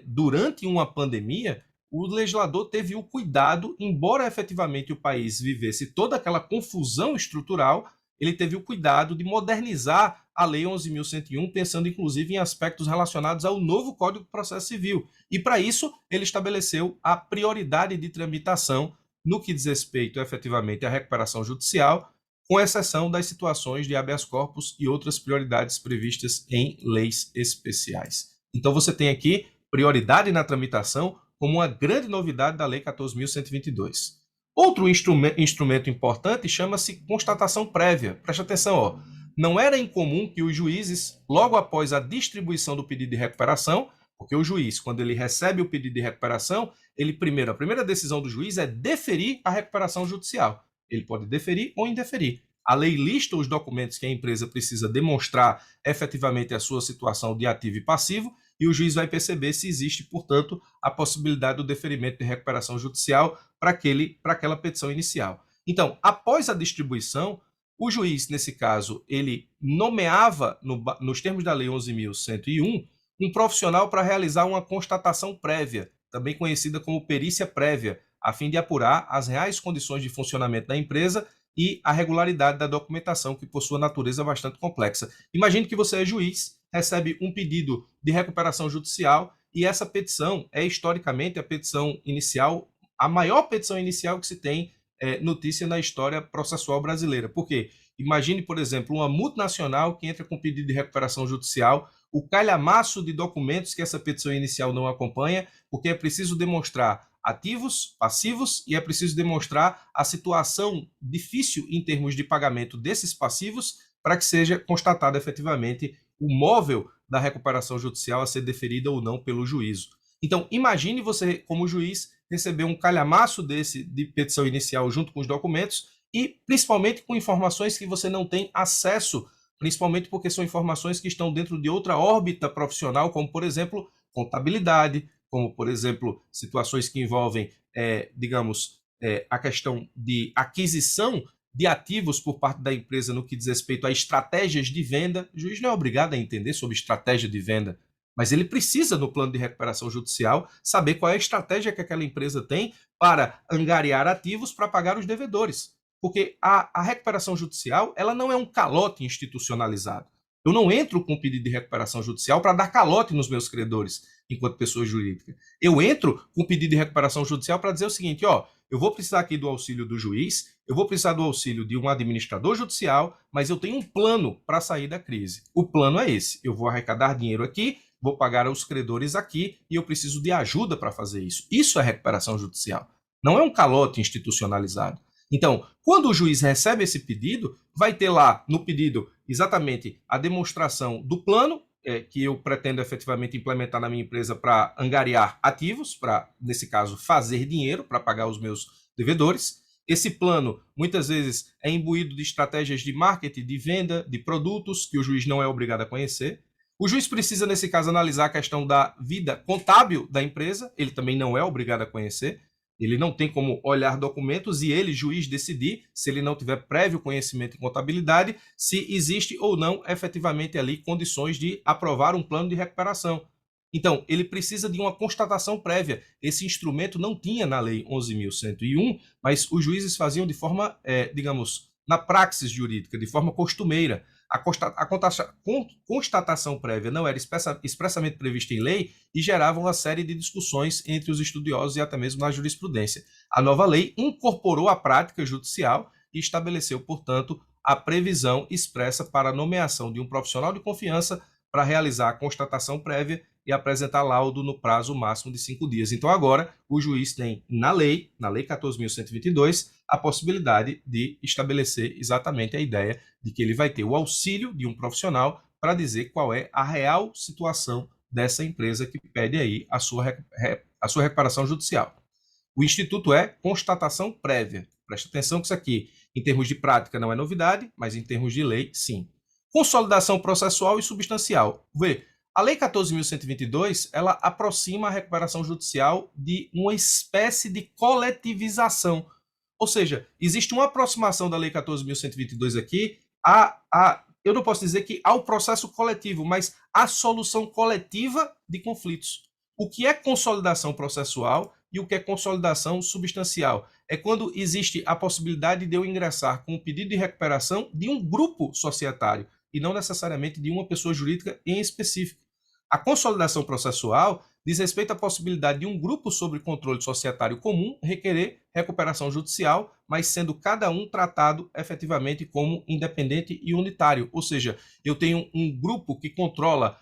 durante uma pandemia, o legislador teve o cuidado, embora efetivamente o país vivesse toda aquela confusão estrutural, ele teve o cuidado de modernizar a Lei 11.101, pensando inclusive em aspectos relacionados ao novo Código de Processo Civil. E para isso, ele estabeleceu a prioridade de tramitação no que diz respeito efetivamente à recuperação judicial, com exceção das situações de habeas corpus e outras prioridades previstas em leis especiais. Então você tem aqui prioridade na tramitação como uma grande novidade da Lei 14.122. Outro instrumento importante chama-se constatação prévia. Preste atenção, ó. Não era incomum que os juízes, logo após a distribuição do pedido de recuperação, porque o juiz, quando ele recebe o pedido de recuperação, a primeira decisão do juiz é deferir a recuperação judicial. Ele pode deferir ou indeferir. A lei lista os documentos que a empresa precisa demonstrar efetivamente a sua situação de ativo e passivo, e o juiz vai perceber se existe, portanto, a possibilidade do deferimento de recuperação judicial para aquela petição inicial. Então, após a distribuição, o juiz, nesse caso, ele nomeava, nos termos da Lei 11.101, um profissional para realizar uma constatação prévia, também conhecida como perícia prévia, a fim de apurar as reais condições de funcionamento da empresa e a regularidade da documentação, que por sua natureza é bastante complexa. Imagine que você é juiz, recebe um pedido de recuperação judicial e essa petição é, historicamente, a petição inicial, a maior petição inicial que se tem notícia na história processual brasileira. Por quê? Imagine, por exemplo, uma multinacional que entra com pedido de recuperação judicial, o calhamaço de documentos que essa petição inicial não acompanha, porque é preciso demonstrar ativos, passivos, e é preciso demonstrar a situação difícil em termos de pagamento desses passivos para que seja constatado efetivamente o móvel da recuperação judicial a ser deferida ou não pelo juízo. Então, imagine você, como juiz, receber um calhamaço desse de petição inicial junto com os documentos e principalmente com informações que você não tem acesso, principalmente porque são informações que estão dentro de outra órbita profissional, como, por exemplo, contabilidade, como, por exemplo, situações que envolvem, a questão de aquisição de ativos por parte da empresa no que diz respeito a estratégias de venda. O juiz não é obrigado a entender sobre estratégia de venda, mas ele precisa, no plano de recuperação judicial, saber qual é a estratégia que aquela empresa tem para angariar ativos para pagar os devedores. Porque a recuperação judicial, ela não é um calote institucionalizado. Eu não entro com pedido de recuperação judicial para dar calote nos meus credores, enquanto pessoa jurídica. Eu entro com pedido de recuperação judicial para dizer o seguinte, eu vou precisar aqui do auxílio do juiz, eu vou precisar do auxílio de um administrador judicial, mas eu tenho um plano para sair da crise. O plano é esse, eu vou arrecadar dinheiro aqui, vou pagar aos credores aqui e eu preciso de ajuda para fazer isso. Isso é recuperação judicial. Não é um calote institucionalizado. Então, quando o juiz recebe esse pedido, vai ter lá no pedido exatamente a demonstração do plano que eu pretendo efetivamente implementar na minha empresa para angariar ativos, para, nesse caso, fazer dinheiro para pagar os meus devedores. Esse plano, muitas vezes, é imbuído de estratégias de marketing, de venda, de produtos que o juiz não é obrigado a conhecer. O juiz precisa, nesse caso, analisar a questão da vida contábil da empresa, ele também não é obrigado a conhecer. Ele não tem como olhar documentos e ele, juiz, decidir, se ele não tiver prévio conhecimento em contabilidade, se existe ou não efetivamente ali condições de aprovar um plano de recuperação. Então, ele precisa de uma constatação prévia. Esse instrumento não tinha na Lei 11.101, mas os juízes faziam de forma, na praxis jurídica, de forma costumeira. A constatação prévia não era expressamente prevista em lei e gerava uma série de discussões entre os estudiosos e até mesmo na jurisprudência. A nova lei incorporou a prática judicial e estabeleceu, portanto, a previsão expressa para a nomeação de um profissional de confiança para realizar a constatação prévia e apresentar laudo no prazo máximo de 5 dias. Então, agora, o juiz tem, na lei 14.122, a possibilidade de estabelecer exatamente a ideia de que ele vai ter o auxílio de um profissional para dizer qual é a real situação dessa empresa que pede aí a sua recuperação judicial. O instituto é constatação prévia. Preste atenção que isso aqui, em termos de prática, não é novidade, mas em termos de lei, sim. Consolidação processual e substancial. Vê, a Lei 14.122, ela aproxima a recuperação judicial de uma espécie de coletivização. Ou seja, existe uma aproximação da Lei 14.122 aqui eu não posso dizer que ao processo coletivo, mas à solução coletiva de conflitos. O que é consolidação processual e o que é consolidação substancial? É quando existe a possibilidade de eu ingressar com um pedido de recuperação de um grupo societário e não necessariamente de uma pessoa jurídica em específico. A consolidação processual diz respeito à possibilidade de um grupo sob controle societário comum requerer recuperação judicial, mas sendo cada um tratado efetivamente como independente e unitário. Ou seja, eu tenho um grupo que controla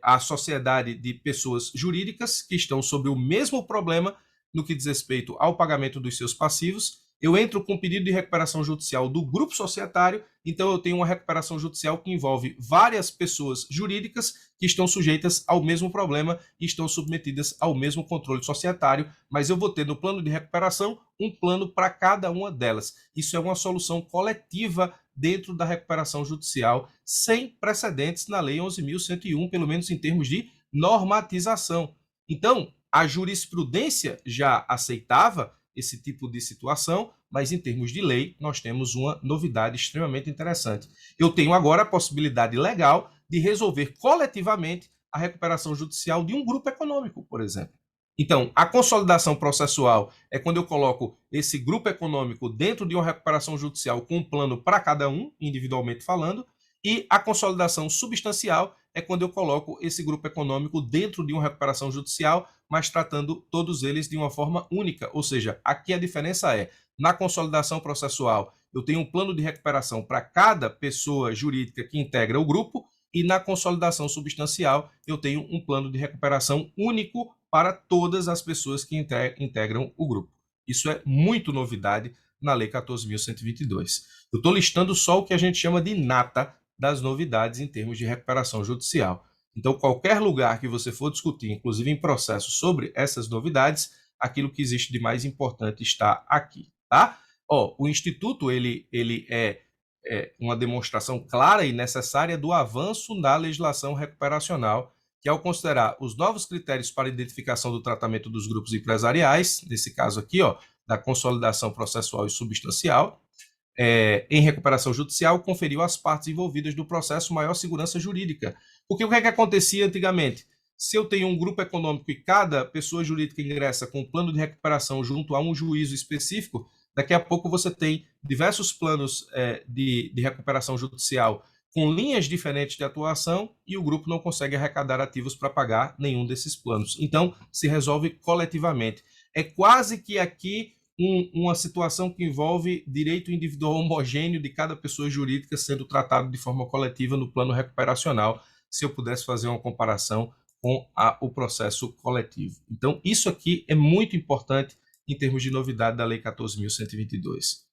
a sociedade de pessoas jurídicas que estão sobre o mesmo problema no que diz respeito ao pagamento dos seus passivos. Eu entro com pedido de recuperação judicial do grupo societário, então eu tenho uma recuperação judicial que envolve várias pessoas jurídicas que estão sujeitas ao mesmo problema e estão submetidas ao mesmo controle societário, mas eu vou ter no plano de recuperação um plano para cada uma delas. Isso é uma solução coletiva dentro da recuperação judicial, sem precedentes na Lei 11.101, pelo menos em termos de normatização. Então, a jurisprudência já aceitava esse tipo de situação, mas em termos de lei, nós temos uma novidade extremamente interessante. Eu tenho agora a possibilidade legal de resolver coletivamente a recuperação judicial de um grupo econômico, por exemplo. Então, a consolidação processual é quando eu coloco esse grupo econômico dentro de uma recuperação judicial com um plano para cada um, individualmente falando, e a consolidação substancial é quando eu coloco esse grupo econômico dentro de uma recuperação judicial, mas tratando todos eles de uma forma única. Ou seja, aqui a diferença é, na consolidação processual, eu tenho um plano de recuperação para cada pessoa jurídica que integra o grupo, e na consolidação substancial, eu tenho um plano de recuperação único para todas as pessoas que integram o grupo. Isso é muito novidade na Lei 14.122. Eu estou listando só o que a gente chama de nata das novidades em termos de recuperação judicial. Então, qualquer lugar que você for discutir, inclusive em processo sobre essas novidades, aquilo que existe de mais importante está aqui, tá? O Instituto ele é uma demonstração clara e necessária do avanço na legislação recuperacional, que ao considerar os novos critérios para identificação do tratamento dos grupos empresariais, nesse caso aqui, da consolidação processual e substancial, em recuperação judicial, conferiu às partes envolvidas do processo maior segurança jurídica. Porque o que é que acontecia antigamente? Se eu tenho um grupo econômico e cada pessoa jurídica ingressa com um plano de recuperação junto a um juízo específico, daqui a pouco você tem diversos planos de recuperação judicial com linhas diferentes de atuação e o grupo não consegue arrecadar ativos para pagar nenhum desses planos. Então, se resolve coletivamente. É quase que aqui uma situação que envolve direito individual homogêneo de cada pessoa jurídica sendo tratado de forma coletiva no plano recuperacional, se eu pudesse fazer uma comparação com o processo coletivo. Então, isso aqui é muito importante em termos de novidade da Lei 14.122.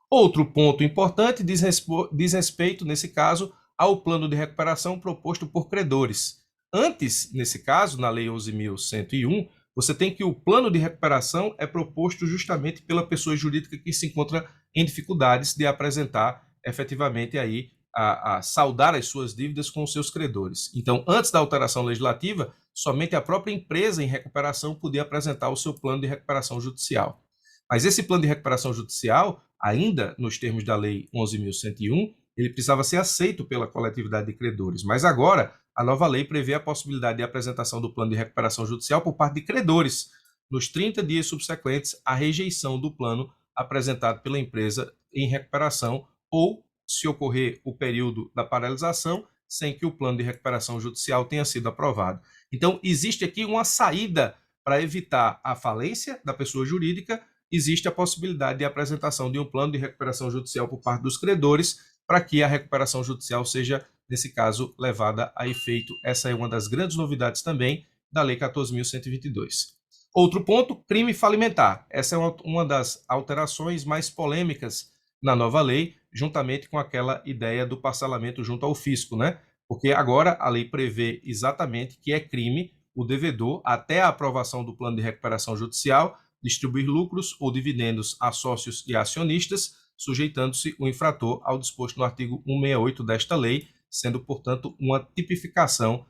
Outro ponto importante diz respeito, nesse caso, ao plano de recuperação proposto por credores. Antes, nesse caso, na Lei 11.101, você tem que o plano de recuperação é proposto justamente pela pessoa jurídica que se encontra em dificuldades de apresentar efetivamente aí a saldar as suas dívidas com os seus credores. Então, antes da alteração legislativa, somente a própria empresa em recuperação podia apresentar o seu plano de recuperação judicial. Mas esse plano de recuperação judicial, ainda nos termos da Lei 11.101, ele precisava ser aceito pela coletividade de credores. Mas agora, a nova lei prevê a possibilidade de apresentação do plano de recuperação judicial por parte de credores, nos 30 dias subsequentes à rejeição do plano apresentado pela empresa em recuperação ou, se ocorrer o período da paralisação, sem que o plano de recuperação judicial tenha sido aprovado. Então, existe aqui uma saída para evitar a falência da pessoa jurídica, existe a possibilidade de apresentação de um plano de recuperação judicial por parte dos credores, para que a recuperação judicial seja, nesse caso, levada a efeito. Essa é uma das grandes novidades também da Lei 14.122. Outro ponto, crime falimentar. Essa é uma das alterações mais polêmicas na nova lei, juntamente com aquela ideia do parcelamento junto ao fisco, né? Porque agora a lei prevê exatamente que é crime o devedor, até a aprovação do plano de recuperação judicial, distribuir lucros ou dividendos a sócios e acionistas, sujeitando-se o infrator ao disposto no artigo 168 desta lei, sendo, portanto, uma tipificação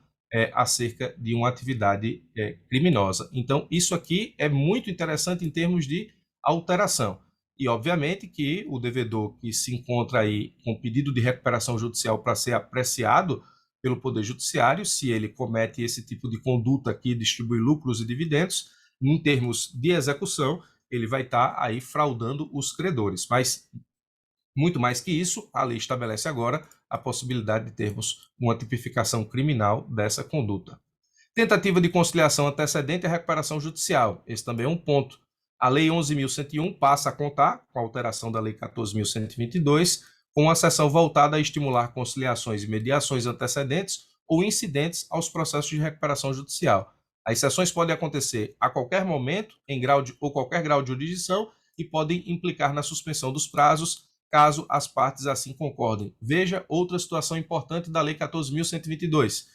acerca de uma atividade criminosa. Então, isso aqui é muito interessante em termos de alteração. E, obviamente, que o devedor que se encontra aí com pedido de recuperação judicial para ser apreciado pelo Poder Judiciário, se ele comete esse tipo de conduta aqui, distribui lucros e dividendos, em termos de execução, ele vai estar aí fraudando os credores. Mas, muito mais que isso, a lei estabelece agora a possibilidade de termos uma tipificação criminal dessa conduta. Tentativa de conciliação antecedente à recuperação judicial. Esse também é um ponto. A Lei 11.101 passa a contar, com a alteração da Lei 14.122, com uma seção voltada a estimular conciliações e mediações antecedentes ou incidentes aos processos de recuperação judicial. As sessões podem acontecer a qualquer momento, em qualquer grau de jurisdição, e podem implicar na suspensão dos prazos, caso as partes assim concordem. Veja outra situação importante da Lei 14.122.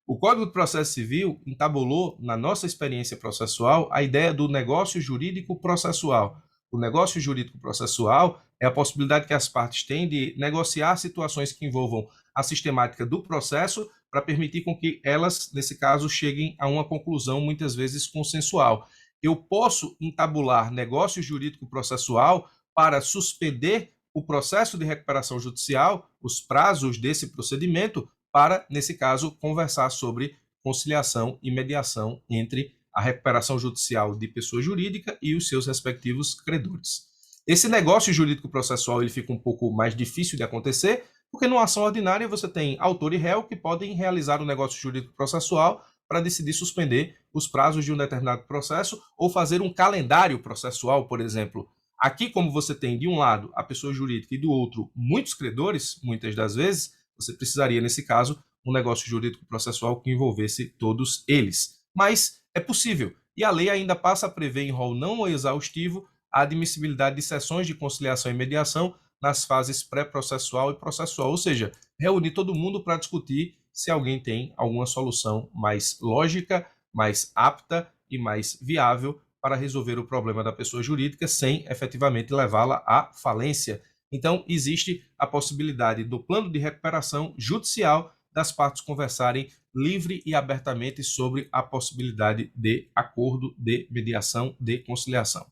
O Código de Processo Civil entabulou, na nossa experiência processual, a ideia do negócio jurídico processual. O negócio jurídico processual é a possibilidade que as partes têm de negociar situações que envolvam a sistemática do processo para permitir com que elas, nesse caso, cheguem a uma conclusão muitas vezes consensual. eu posso entabular negócio jurídico-processual para suspender o processo de recuperação judicial, os prazos desse procedimento, para, nesse caso, conversar sobre conciliação e mediação entre a recuperação judicial de pessoa jurídica e os seus respectivos credores. Esse negócio jurídico-processual ele fica um pouco mais difícil de acontecer, porque numa ação ordinária você tem autor e réu que podem realizar o negócio jurídico-processual para decidir suspender os prazos de um determinado processo ou fazer um calendário processual, por exemplo. Aqui, como você tem de um lado a pessoa jurídica e do outro muitos credores, muitas das vezes, você precisaria, nesse caso, um negócio jurídico-processual que envolvesse todos eles. Mas é possível, e a lei ainda passa a prever em rol não exaustivo a admissibilidade de sessões de conciliação e mediação nas fases pré-processual e processual, ou seja, reunir todo mundo para discutir se alguém tem alguma solução mais lógica, mais apta e mais viável para resolver o problema da pessoa jurídica sem efetivamente levá-la à falência. Então, existe a possibilidade do plano de recuperação judicial das partes conversarem livre e abertamente sobre a possibilidade de acordo, de mediação, de conciliação.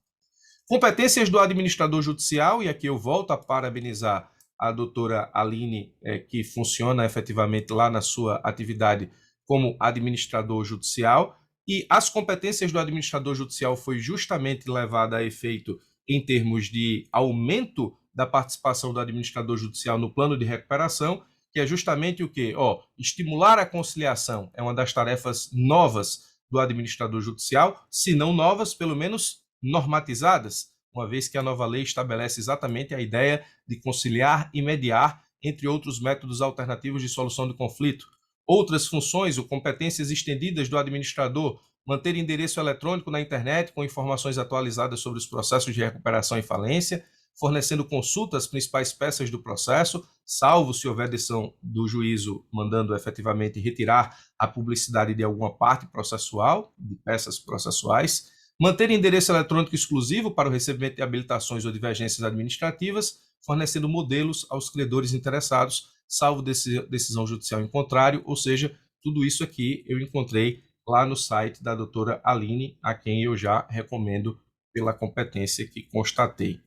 Competências do administrador judicial, e aqui eu volto a parabenizar a doutora Aline, que funciona efetivamente lá na sua atividade como administrador judicial, e as competências do administrador judicial foi justamente levada a efeito em termos de aumento da participação do administrador judicial no plano de recuperação, que é justamente o quê? Estimular a conciliação é uma das tarefas novas do administrador judicial, se não novas, pelo menos normatizadas, uma vez que a nova lei estabelece exatamente a ideia de conciliar e mediar, entre outros métodos alternativos de solução de conflito. Outras funções ou competências estendidas do administrador: manter endereço eletrônico na internet com informações atualizadas sobre os processos de recuperação e falência, fornecendo consulta às principais peças do processo, salvo se houver decisão do juízo mandando efetivamente retirar a publicidade de alguma parte processual, de peças processuais, manter endereço eletrônico exclusivo para o recebimento de habilitações ou divergências administrativas, fornecendo modelos aos credores interessados, salvo decisão judicial em contrário, ou seja, tudo isso aqui eu encontrei lá no site da doutora Aline, a quem eu já recomendo pela competência que constatei.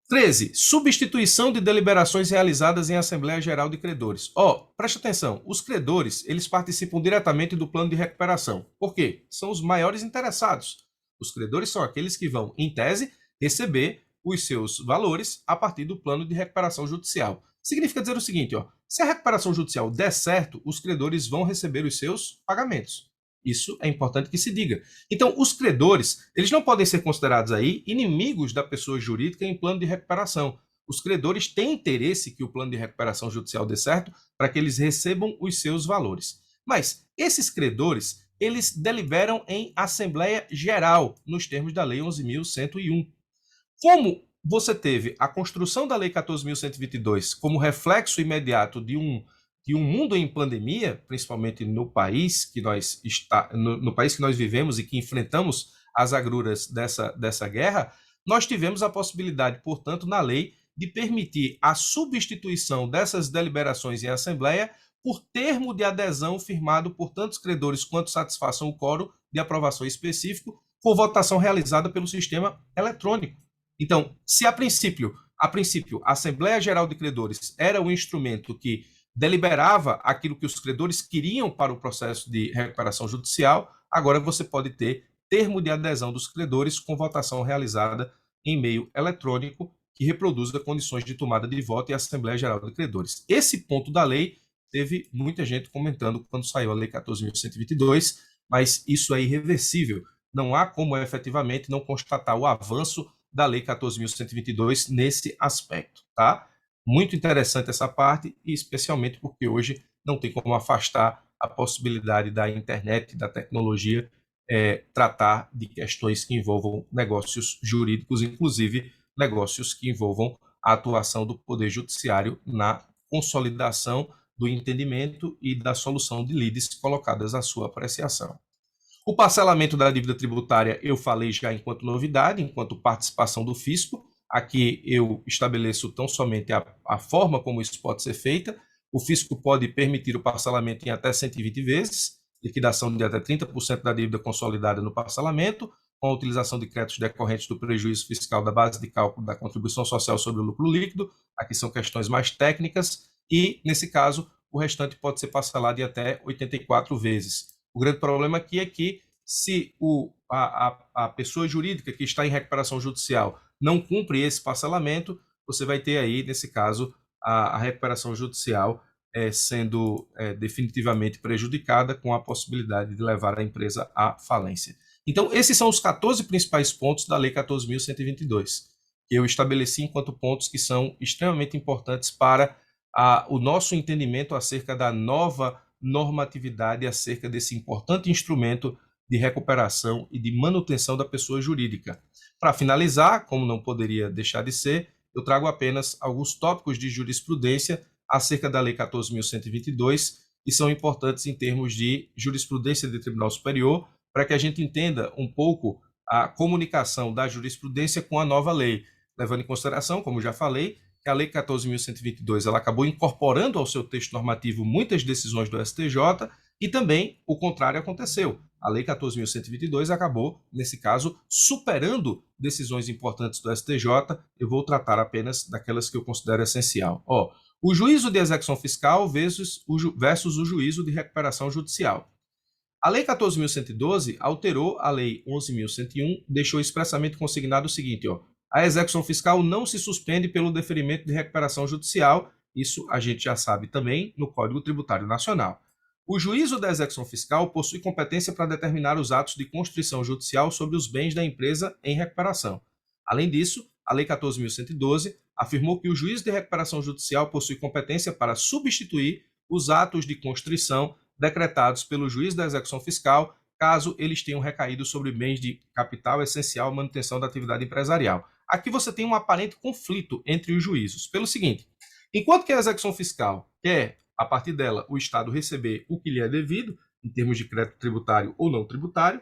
13. Substituição de deliberações realizadas em Assembleia Geral de Credores. Preste atenção, os credores, eles participam diretamente do plano de recuperação. Por quê? São os maiores interessados. Os credores são aqueles que vão, em tese, receber os seus valores a partir do plano de recuperação judicial. Significa dizer o seguinte, se a recuperação judicial der certo, os credores vão receber os seus pagamentos. Isso é importante que se diga. Então, os credores, eles não podem ser considerados aí inimigos da pessoa jurídica em plano de recuperação. Os credores têm interesse que o plano de recuperação judicial dê certo para que eles recebam os seus valores. Mas esses credores, eles deliberam em Assembleia Geral, nos termos da Lei 11.101. Como você teve a construção da Lei 14.122 como reflexo imediato de um mundo em pandemia, principalmente no país que nós vivemos e que enfrentamos as agruras dessa guerra, nós tivemos a possibilidade, portanto, na lei, de permitir a substituição dessas deliberações em Assembleia por termo de adesão firmado por tantos credores quanto satisfaçam o quórum de aprovação específico, por votação realizada pelo sistema eletrônico. Então, se a princípio, a Assembleia Geral de Credores era o instrumento que deliberava aquilo que os credores queriam para o processo de recuperação judicial, agora você pode ter termo de adesão dos credores com votação realizada em meio eletrônico que reproduza condições de tomada de voto e Assembleia Geral de Credores. Esse ponto da lei teve muita gente comentando quando saiu a Lei 14.122, mas isso é irreversível. Não há como efetivamente não constatar o avanço da Lei 14.122 nesse aspecto, tá? Muito interessante essa parte, e especialmente porque hoje não tem como afastar a possibilidade da internet, da tecnologia, tratar de questões que envolvam negócios jurídicos, inclusive negócios que envolvam a atuação do Poder Judiciário na consolidação do entendimento e da solução de lides colocadas à sua apreciação. O parcelamento da dívida tributária eu falei já enquanto novidade, enquanto participação do fisco. Aqui eu estabeleço tão somente a forma como isso pode ser feita. O fisco pode permitir o parcelamento em até 120 vezes, liquidação de até 30% da dívida consolidada no parcelamento, com a utilização de créditos decorrentes do prejuízo fiscal da base de cálculo da contribuição social sobre o lucro líquido. Aqui são questões mais técnicas e, nesse caso, o restante pode ser parcelado em até 84 vezes. O grande problema aqui é que, se a pessoa jurídica que está em recuperação judicial não cumpre esse parcelamento, você vai ter aí, nesse caso, a recuperação judicial sendo definitivamente prejudicada, com a possibilidade de levar a empresa à falência. Então, esses são os 14 principais pontos da Lei 14.122, que eu estabeleci enquanto pontos que são extremamente importantes para o nosso entendimento acerca da nova normatividade, acerca desse importante instrumento de recuperação e de manutenção da pessoa jurídica. Para finalizar, como não poderia deixar de ser, eu trago apenas alguns tópicos de jurisprudência acerca da Lei 14.122, que são importantes em termos de jurisprudência de Tribunal Superior, para que a gente entenda um pouco a comunicação da jurisprudência com a nova lei, levando em consideração, como já falei, que a Lei 14.122 ela acabou incorporando ao seu texto normativo muitas decisões do STJ e também o contrário aconteceu. A Lei 14.122 acabou, nesse caso, superando decisões importantes do STJ. Eu vou tratar apenas daquelas que eu considero essencial. O juízo de execução fiscal versus o juízo de recuperação judicial. A Lei 14.112 alterou a Lei 11.101, deixou expressamente consignado o seguinte, a execução fiscal não se suspende pelo deferimento de recuperação judicial, isso a gente já sabe também no Código Tributário Nacional. O juízo da execução fiscal possui competência para determinar os atos de constrição judicial sobre os bens da empresa em recuperação. Além disso, a Lei 14.112 afirmou que o juízo de recuperação judicial possui competência para substituir os atos de constrição decretados pelo juiz da execução fiscal, caso eles tenham recaído sobre bens de capital essencial à manutenção da atividade empresarial. Aqui você tem um aparente conflito entre os juízos, pelo seguinte: enquanto que a execução fiscal quer, a partir dela, o Estado receber o que lhe é devido, em termos de crédito tributário ou não tributário,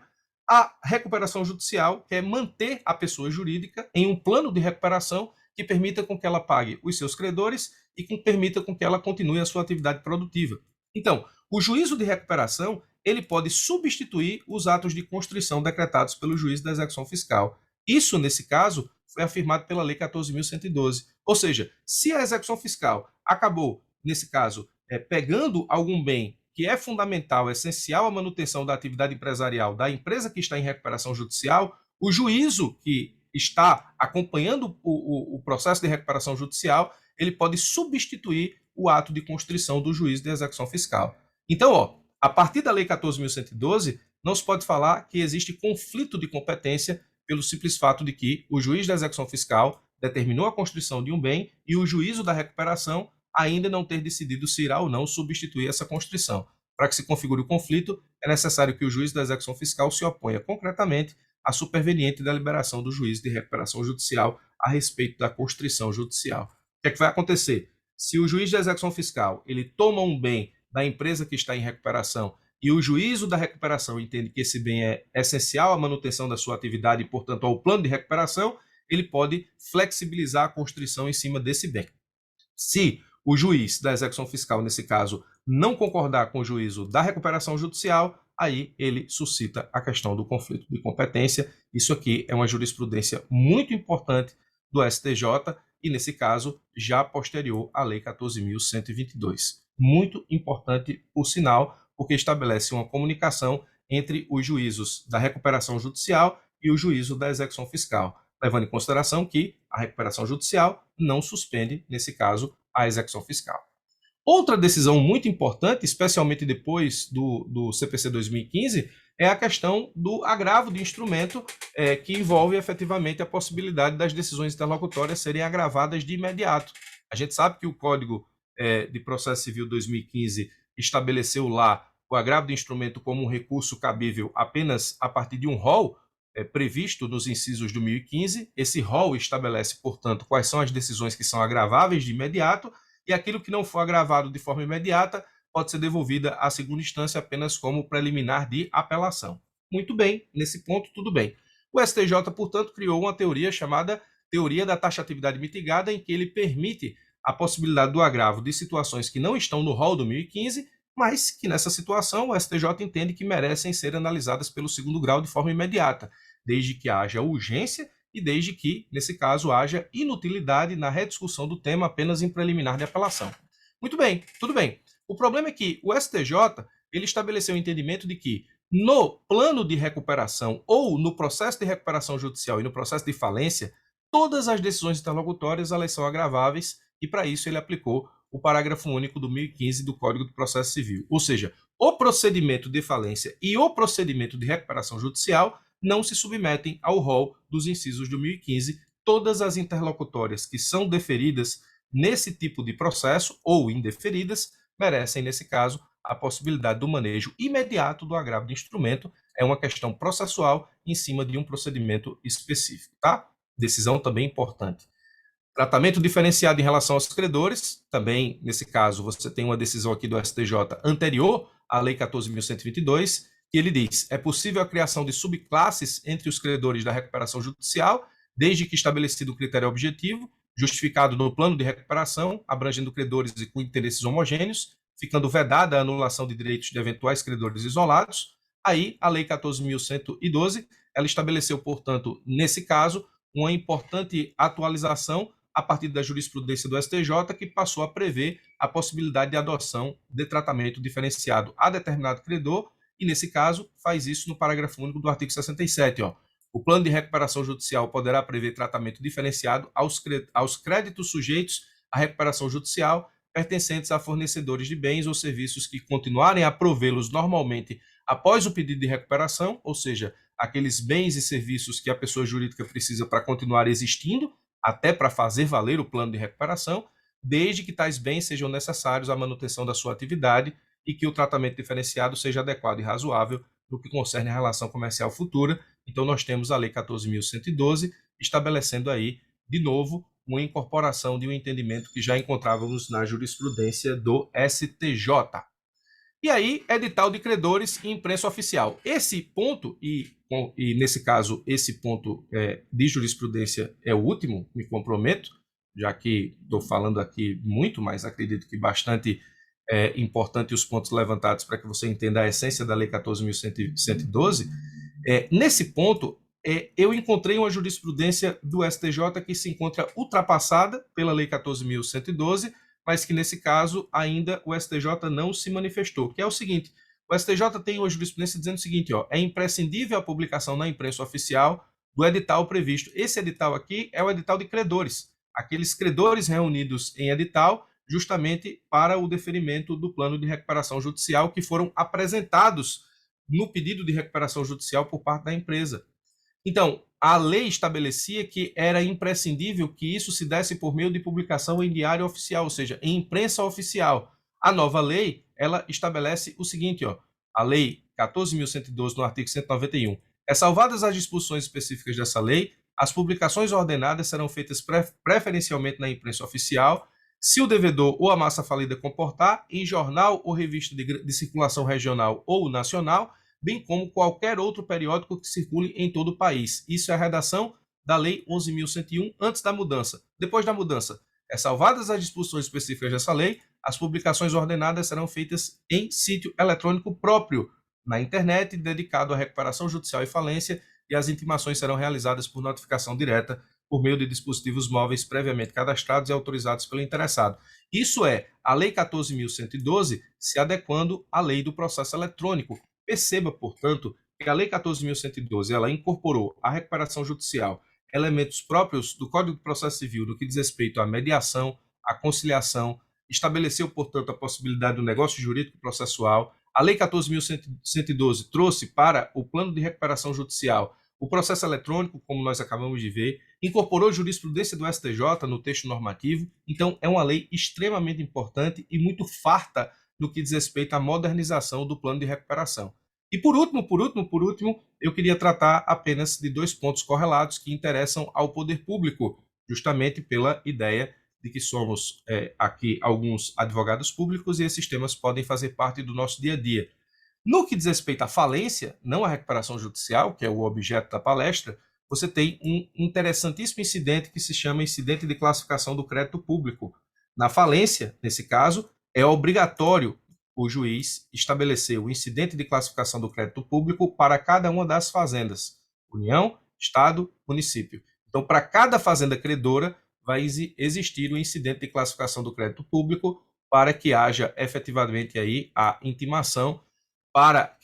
a recuperação judicial quer manter a pessoa jurídica em um plano de recuperação que permita com que ela pague os seus credores e que permita com que ela continue a sua atividade produtiva. Então, o juízo de recuperação ele pode substituir os atos de constrição decretados pelo juiz da execução fiscal. Isso, nesse caso, foi afirmado pela Lei 14.112. Ou seja, se a execução fiscal acabou, nesse caso, pegando algum bem que é fundamental, essencial à manutenção da atividade empresarial da empresa que está em recuperação judicial, o juízo que está acompanhando o processo de recuperação judicial, ele pode substituir o ato de constrição do juiz de execução fiscal. Então, a partir da Lei 14.112, não se pode falar que existe conflito de competência pelo simples fato de que o juiz da execução fiscal determinou a constrição de um bem e o juízo da recuperação ainda não ter decidido se irá ou não substituir essa constrição. Para que se configure o conflito, é necessário que o juiz da execução fiscal se oponha concretamente à superveniente deliberação do juiz de recuperação judicial a respeito da constrição judicial. O que é que vai acontecer? Se o juiz da execução fiscal ele toma um bem da empresa que está em recuperação e o juízo da recuperação entende que esse bem é essencial à manutenção da sua atividade e, portanto, ao plano de recuperação, ele pode flexibilizar a constrição em cima desse bem. Se o juiz da execução fiscal, nesse caso, não concordar com o juízo da recuperação judicial, aí ele suscita a questão do conflito de competência. Isso aqui é uma jurisprudência muito importante do STJ e, nesse caso, já posterior à Lei 14.122. Muito importante, por sinal, porque estabelece uma comunicação entre os juízos da recuperação judicial e o juízo da execução fiscal, levando em consideração que a recuperação judicial não suspende, nesse caso, a execução fiscal. Outra decisão muito importante, especialmente depois do CPC 2015, é a questão do agravo de instrumento, que envolve efetivamente a possibilidade das decisões interlocutórias serem agravadas de imediato. A gente sabe que o Código de Processo Civil 2015 estabeleceu lá o agravo de instrumento como um recurso cabível apenas a partir de um rol previsto nos incisos do 1015. Esse rol estabelece, portanto, quais são as decisões que são agraváveis de imediato e aquilo que não for agravado de forma imediata pode ser devolvida à segunda instância apenas como preliminar de apelação. Muito bem, nesse ponto tudo bem. O STJ, portanto, criou uma teoria chamada teoria da taxatividade mitigada, em que ele permite a possibilidade do agravo de situações que não estão no rol do 1015, mas que nessa situação o STJ entende que merecem ser analisadas pelo segundo grau de forma imediata, desde que haja urgência e desde que, nesse caso, haja inutilidade na rediscussão do tema apenas em preliminar de apelação. Muito bem, tudo bem. O problema é que o STJ ele estabeleceu o entendimento de que no plano de recuperação ou no processo de recuperação judicial e no processo de falência, todas as decisões interlocutórias elas são agraváveis e para isso ele aplicou o parágrafo único do 1015 do Código do Processo Civil. Ou seja, o procedimento de falência e o procedimento de recuperação judicial não se submetem ao rol dos incisos do 1015. Todas as interlocutórias que são deferidas nesse tipo de processo ou indeferidas merecem, nesse caso, a possibilidade do manejo imediato do agravo de instrumento. É uma questão processual em cima de um procedimento específico, tá? Decisão também importante. Tratamento diferenciado em relação aos credores, também, nesse caso, você tem uma decisão aqui do STJ anterior à Lei 14.122, que ele diz, é possível a criação de subclasses entre os credores da recuperação judicial, desde que estabelecido o critério objetivo, justificado no plano de recuperação, abrangendo credores e com interesses homogêneos, ficando vedada a anulação de direitos de eventuais credores isolados. Aí, a Lei 14.112, ela estabeleceu, portanto, nesse caso, uma importante atualização a partir da jurisprudência do STJ, que passou a prever a possibilidade de adoção de tratamento diferenciado a determinado credor, e, nesse caso, faz isso no parágrafo único do artigo 67. O plano de recuperação judicial poderá prever tratamento diferenciado aos créditos sujeitos à recuperação judicial pertencentes a fornecedores de bens ou serviços que continuarem a provê-los normalmente após o pedido de recuperação, ou seja, aqueles bens e serviços que a pessoa jurídica precisa para continuar existindo, até para fazer valer o plano de recuperação, desde que tais bens sejam necessários à manutenção da sua atividade e que o tratamento diferenciado seja adequado e razoável no que concerne a relação comercial futura. Então, nós temos a Lei 14.112 estabelecendo aí, de novo, uma incorporação de um entendimento que já encontrávamos na jurisprudência do STJ. E aí, edital de credores e imprensa oficial. Esse ponto, e nesse caso, esse ponto de jurisprudência é o último, me comprometo, já que estou falando aqui muito, mas acredito que bastante importante os pontos levantados para que você entenda a essência da Lei 14.112. Nesse ponto, eu encontrei uma jurisprudência do STJ que se encontra ultrapassada pela Lei 14.112, mas que, nesse caso, ainda o STJ não se manifestou, que é o seguinte, o STJ tem uma jurisprudência dizendo o seguinte, é imprescindível a publicação na imprensa oficial do edital previsto. Esse edital aqui é o edital de credores, aqueles credores reunidos em edital justamente para o deferimento do plano de recuperação judicial que foram apresentados no pedido de recuperação judicial por parte da empresa. Então, a lei estabelecia que era imprescindível que isso se desse por meio de publicação em diário oficial, ou seja, em imprensa oficial. A nova lei, ela estabelece o seguinte, a Lei 14.112, no artigo 191, salvadas as disposições específicas dessa lei, as publicações ordenadas serão feitas preferencialmente na imprensa oficial, se o devedor ou a massa falida comportar, em jornal ou revista de circulação regional ou nacional, bem como qualquer outro periódico que circule em todo o país. Isso é a redação da Lei 11.101 antes da mudança. Depois da mudança, salvadas as disposições específicas dessa lei, as publicações ordenadas serão feitas em sítio eletrônico próprio, na internet, dedicado à recuperação judicial e falência, e as intimações serão realizadas por notificação direta por meio de dispositivos móveis previamente cadastrados e autorizados pelo interessado. Isso é a Lei 14.112 se adequando à Lei do Processo Eletrônico. Perceba, portanto, que a Lei 14.112 ela incorporou à recuperação judicial elementos próprios do Código de Processo Civil no que diz respeito à mediação, à conciliação, estabeleceu, portanto, a possibilidade do negócio jurídico processual. A Lei 14.112 trouxe para o plano de recuperação judicial o processo eletrônico, como nós acabamos de ver, incorporou jurisprudência do STJ no texto normativo. Então, é uma lei extremamente importante e muito farta no que diz respeito à modernização do plano de recuperação. E por último, eu queria tratar apenas de dois pontos correlatos que interessam ao poder público, justamente pela ideia de que somos aqui alguns advogados públicos e esses temas podem fazer parte do nosso dia a dia. No que diz respeito à falência, não à recuperação judicial, que é o objeto da palestra, você tem um interessantíssimo incidente que se chama incidente de classificação do crédito público. Na falência, nesse caso, é obrigatório o juiz estabelecer o incidente de classificação do crédito público para cada uma das fazendas. União, Estado, município. Então, para cada fazenda credora, vai existir o incidente de classificação do crédito público para que haja efetivamente aí a intimação, da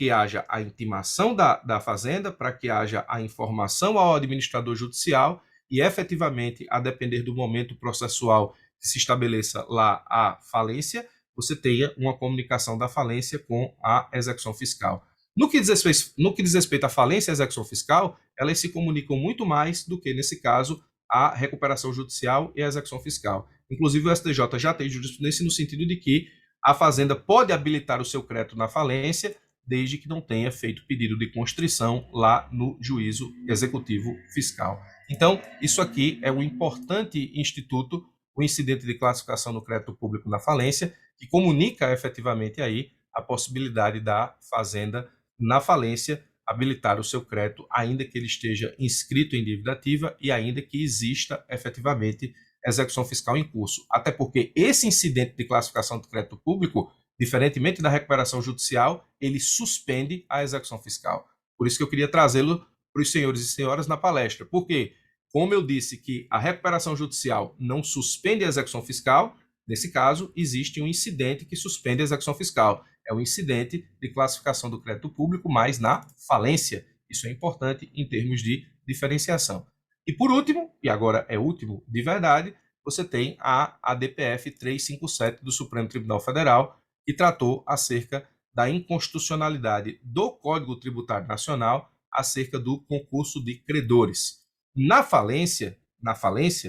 fazenda, para que haja a informação ao administrador judicial e efetivamente, a depender do momento processual que se estabeleça lá a falência, você tenha uma comunicação da falência com a execução fiscal. No que diz respeito à falência e à execução fiscal, elas se comunicam muito mais do que, nesse caso, a recuperação judicial e a execução fiscal. Inclusive, o STJ já tem jurisprudência no sentido de que a fazenda pode habilitar o seu crédito na falência, desde que não tenha feito pedido de constrição lá no juízo executivo fiscal. Então, isso aqui é um importante instituto, o incidente de classificação do crédito público na falência, que comunica efetivamente aí a possibilidade da fazenda na falência habilitar o seu crédito, ainda que ele esteja inscrito em dívida ativa e ainda que exista efetivamente execução fiscal em curso. Até porque esse incidente de classificação do crédito público, diferentemente da recuperação judicial, ele suspende a execução fiscal. Por isso que eu queria trazê-lo para os senhores e senhoras na palestra. Porque, como eu disse que a recuperação judicial não suspende a execução fiscal, nesse caso, existe um incidente que suspende a execução fiscal. É o incidente de classificação do crédito público, mas na falência. Isso é importante em termos de diferenciação. E por último, e agora é último de verdade, você tem a ADPF 357 do Supremo Tribunal Federal, que tratou acerca da inconstitucionalidade do Código Tributário Nacional acerca do concurso de credores. Na falência,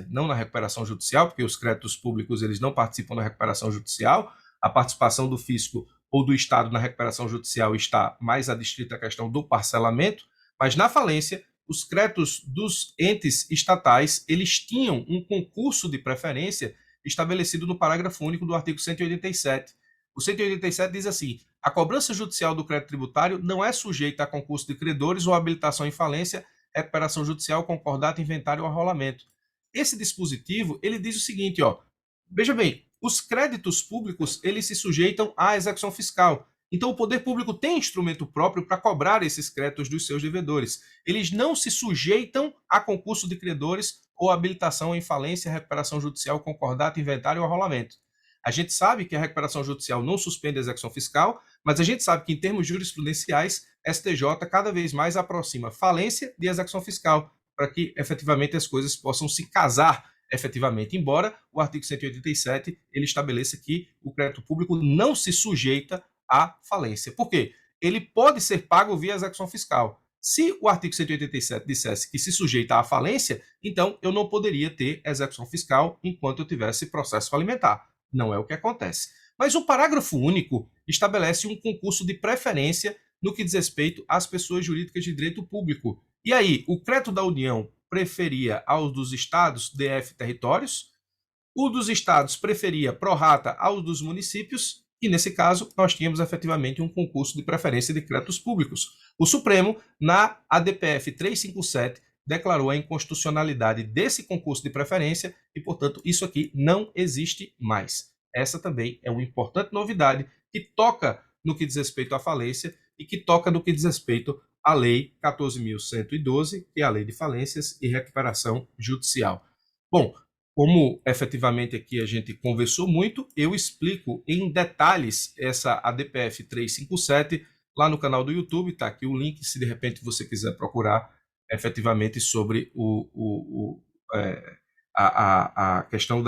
não na recuperação judicial, porque os créditos públicos eles não participam da recuperação judicial, a participação do fisco ou do Estado na recuperação judicial está mais adstrita à questão do parcelamento, mas na falência, os créditos dos entes estatais, eles tinham um concurso de preferência estabelecido no parágrafo único do artigo 187. O 187 diz assim: a cobrança judicial do crédito tributário não é sujeita a concurso de credores ou habilitação em falência, recuperação judicial, concordata, inventário ou arrolamento. Esse dispositivo, ele diz o seguinte, veja bem, os créditos públicos, eles se sujeitam à execução fiscal. Então, o poder público tem instrumento próprio para cobrar esses créditos dos seus devedores. Eles não se sujeitam a concurso de credores ou habilitação em falência, recuperação judicial, concordata, inventário ou arrolamento. A gente sabe que a recuperação judicial não suspende a execução fiscal, mas a gente sabe que, em termos jurisprudenciais, STJ cada vez mais aproxima falência de execução fiscal, para que, efetivamente, as coisas possam se casar efetivamente, embora o artigo 187 ele estabeleça que o crédito público não se sujeita à falência. Por quê? Ele pode ser pago via execução fiscal. Se o artigo 187 dissesse que se sujeita à falência, então eu não poderia ter execução fiscal enquanto eu tivesse processo falimentar. Não é o que acontece. Mas o parágrafo único estabelece um concurso de preferência no que diz respeito às pessoas jurídicas de direito público. E aí, o crédito da União preferia aos dos estados, DF territórios, o dos estados preferia pró-rata aos dos municípios, e nesse caso nós tínhamos efetivamente um concurso de preferência de créditos públicos. O Supremo, na ADPF 357, declarou a inconstitucionalidade desse concurso de preferência e, portanto, isso aqui não existe mais. Essa também é uma importante novidade que toca no que diz respeito à falência e que toca no que diz respeito à Lei 14.112, que é a Lei de Falências e Recuperação Judicial. Bom, como efetivamente aqui a gente conversou muito, eu explico em detalhes essa ADPF 357 lá no canal do YouTube, está aqui o link, se de repente você quiser procurar efetivamente sobre a questão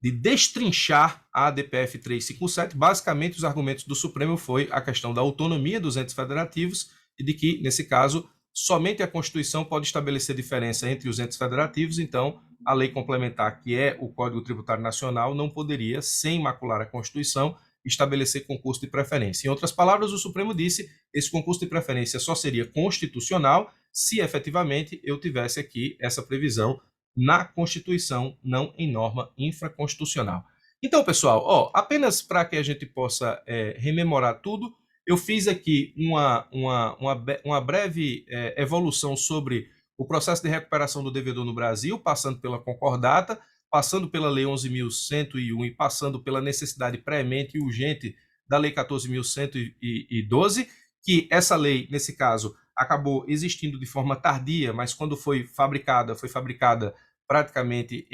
de destrinchar a ADPF 357. Basicamente, os argumentos do Supremo foi a questão da autonomia dos entes federativos e de que, nesse caso, somente a Constituição pode estabelecer diferença entre os entes federativos, então a lei complementar, que é o Código Tributário Nacional, não poderia, sem macular a Constituição, estabelecer concurso de preferência. Em outras palavras, o Supremo disse esse concurso de preferência só seria constitucional se efetivamente eu tivesse aqui essa previsão na Constituição, não em norma infraconstitucional. Então, pessoal, apenas para que a gente possa rememorar tudo, eu fiz aqui uma breve evolução sobre o processo de recuperação do devedor no Brasil, passando pela concordata, passando pela Lei 11.101 e passando pela necessidade premente e urgente da Lei 14.112, que essa lei, nesse caso, acabou existindo de forma tardia, mas quando foi fabricada praticamente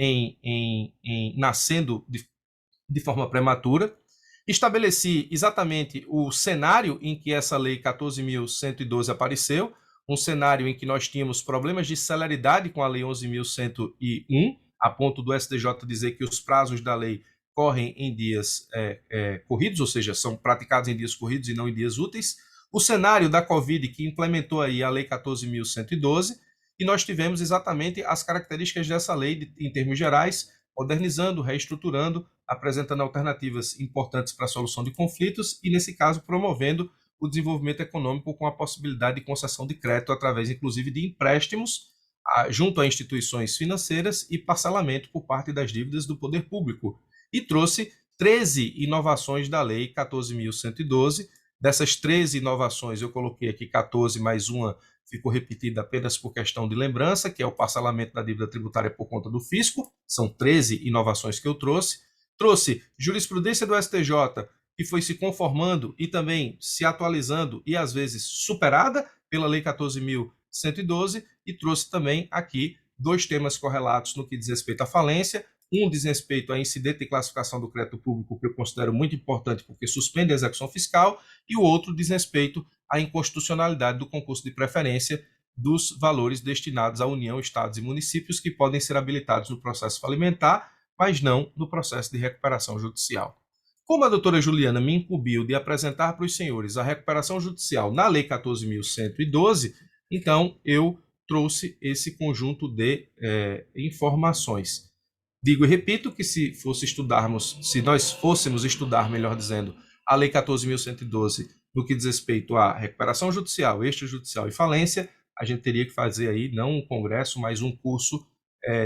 nascendo de forma prematura. Estabeleci exatamente o cenário em que essa lei 14.112 apareceu, um cenário em que nós tínhamos problemas de celeridade com a lei 11.101, a ponto do STJ dizer que os prazos da lei correm em dias corridos, ou seja, são praticados em dias corridos e não em dias úteis. O cenário da Covid, que implementou aí a lei 14.112, e nós tivemos exatamente as características dessa lei em termos gerais, modernizando, reestruturando, apresentando alternativas importantes para a solução de conflitos e, nesse caso, promovendo o desenvolvimento econômico com a possibilidade de concessão de crédito através, inclusive, de empréstimos junto a instituições financeiras e parcelamento por parte das dívidas do poder público. E trouxe 13 inovações da lei 14.112. Dessas 13 inovações, eu coloquei aqui 14 mais uma ficou repetida apenas por questão de lembrança, que é o parcelamento da dívida tributária por conta do fisco. São 13 inovações que eu trouxe. Trouxe jurisprudência do STJ, que foi se conformando e também se atualizando e, às vezes, superada pela Lei 14.112, e trouxe também aqui 2 temas correlatos no que diz respeito à falência. Um diz respeito à incidente de classificação do crédito público, que eu considero muito importante porque suspende a execução fiscal, e o outro diz respeito à inconstitucionalidade do concurso de preferência dos valores destinados à União, Estados e municípios que podem ser habilitados no processo falimentar, mas não no processo de recuperação judicial. Como a doutora Juliana me incumbiu de apresentar para os senhores a recuperação judicial na Lei 14.112, então eu trouxe esse conjunto de informações. Digo e repito que se nós fôssemos estudar, melhor dizendo, a Lei 14.112 no que diz respeito à recuperação judicial, extrajudicial e falência, a gente teria que fazer aí não um congresso, mas um curso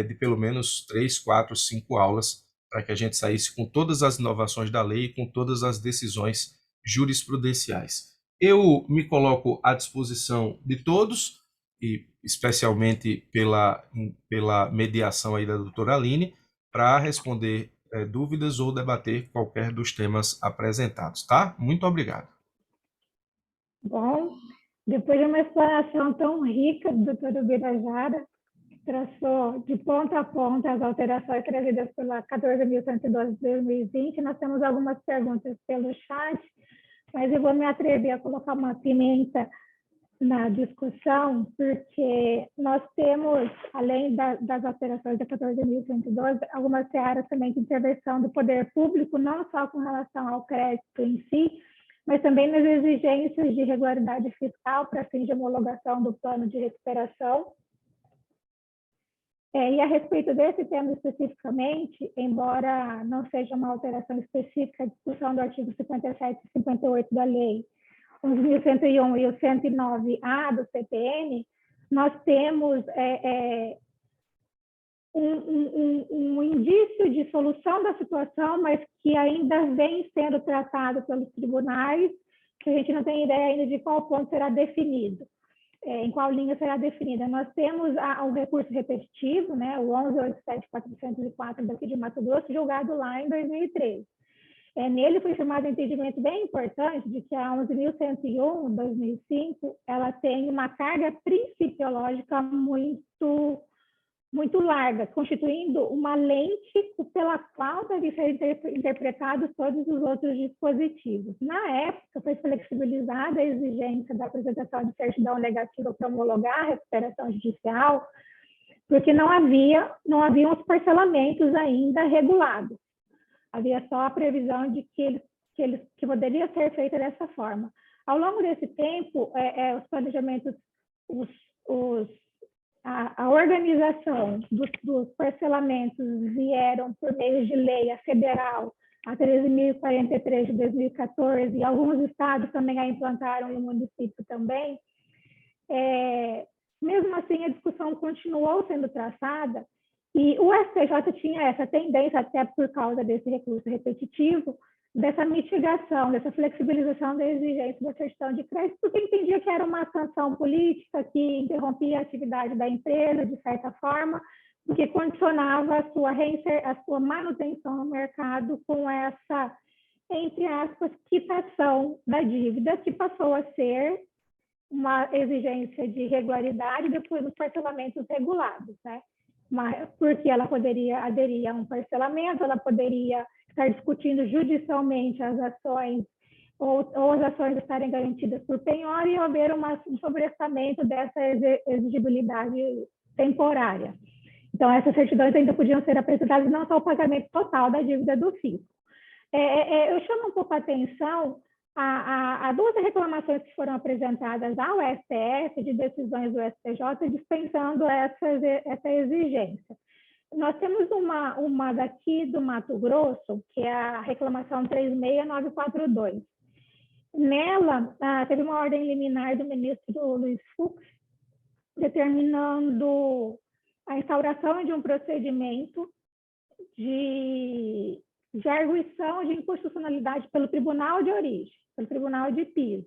de pelo menos 3, 4, 5 aulas para que a gente saísse com todas as inovações da lei e com todas as decisões jurisprudenciais. Eu me coloco à disposição de todos, e especialmente pela mediação aí da doutora Aline, para responder dúvidas ou debater qualquer dos temas apresentados, tá? Muito obrigado. Bom, depois de uma explanação tão rica do Dr. Birajara, que traçou de ponta a ponta as alterações trazidas pela 14.112 de 2020, nós temos algumas perguntas pelo chat, mas eu vou me atrever a colocar uma pimenta na discussão, porque nós temos, além das alterações da 14.112, algumas searas também de intervenção do poder público, não só com relação ao crédito em si, mas também nas exigências de regularidade fiscal para fins de homologação do plano de recuperação. E a respeito desse tema especificamente, embora não seja uma alteração específica à discussão do artigo 57 e 58 da lei, os 1101 e o 109A do CPN, nós temos um indício de solução da situação, mas que ainda vem sendo tratado pelos tribunais, que a gente não tem ideia ainda de qual ponto será definido, em qual linha será definida. Nós temos o recurso repetitivo, né, o 11.87404 daqui de Mato Grosso, julgado lá em 2013. Nele foi chamado um entendimento bem importante de que a 11.101, 2005, ela tem uma carga principiológica muito larga, constituindo uma lente pela qual devem ser interpretados todos os outros dispositivos. Na época, foi flexibilizada a exigência da apresentação de certidão negativa para homologar a recuperação judicial, porque não haviam os parcelamentos ainda regulados. Havia só a previsão de que poderia ser feita dessa forma. Ao longo desse tempo, os planejamentos, a organização dos parcelamentos vieram por meio de lei, a federal, a 13.043 de 2014, e alguns estados também a implantaram, no município também. Mesmo assim, a discussão continuou sendo traçada, e o STJ tinha essa tendência, até por causa desse recurso repetitivo, dessa mitigação, dessa flexibilização da exigência da certidão de crédito, porque entendia que era uma sanção política que interrompia a atividade da empresa, de certa forma, porque condicionava a sua manutenção no mercado com essa, entre aspas, quitação da dívida, que passou a ser uma exigência de regularidade depois dos parcelamentos regulados, né? Porque ela poderia aderir a um parcelamento, ela poderia estar discutindo judicialmente as ações ou as ações estarem garantidas por penhora e haver um sobrestamento dessa exigibilidade temporária. Então, essas certidões ainda podiam ser apresentadas, não só o pagamento total da dívida do fisco. Eu chamo um pouco a atenção a duas reclamações que foram apresentadas ao STF de decisões do STJ dispensando essa exigência. Nós temos uma daqui do Mato Grosso, que é a reclamação 36942. Nela, teve uma ordem liminar do ministro Luiz Fux, determinando a instauração de um procedimento de arguição de inconstitucionalidade pelo Tribunal de Origem, pelo Tribunal de Piso,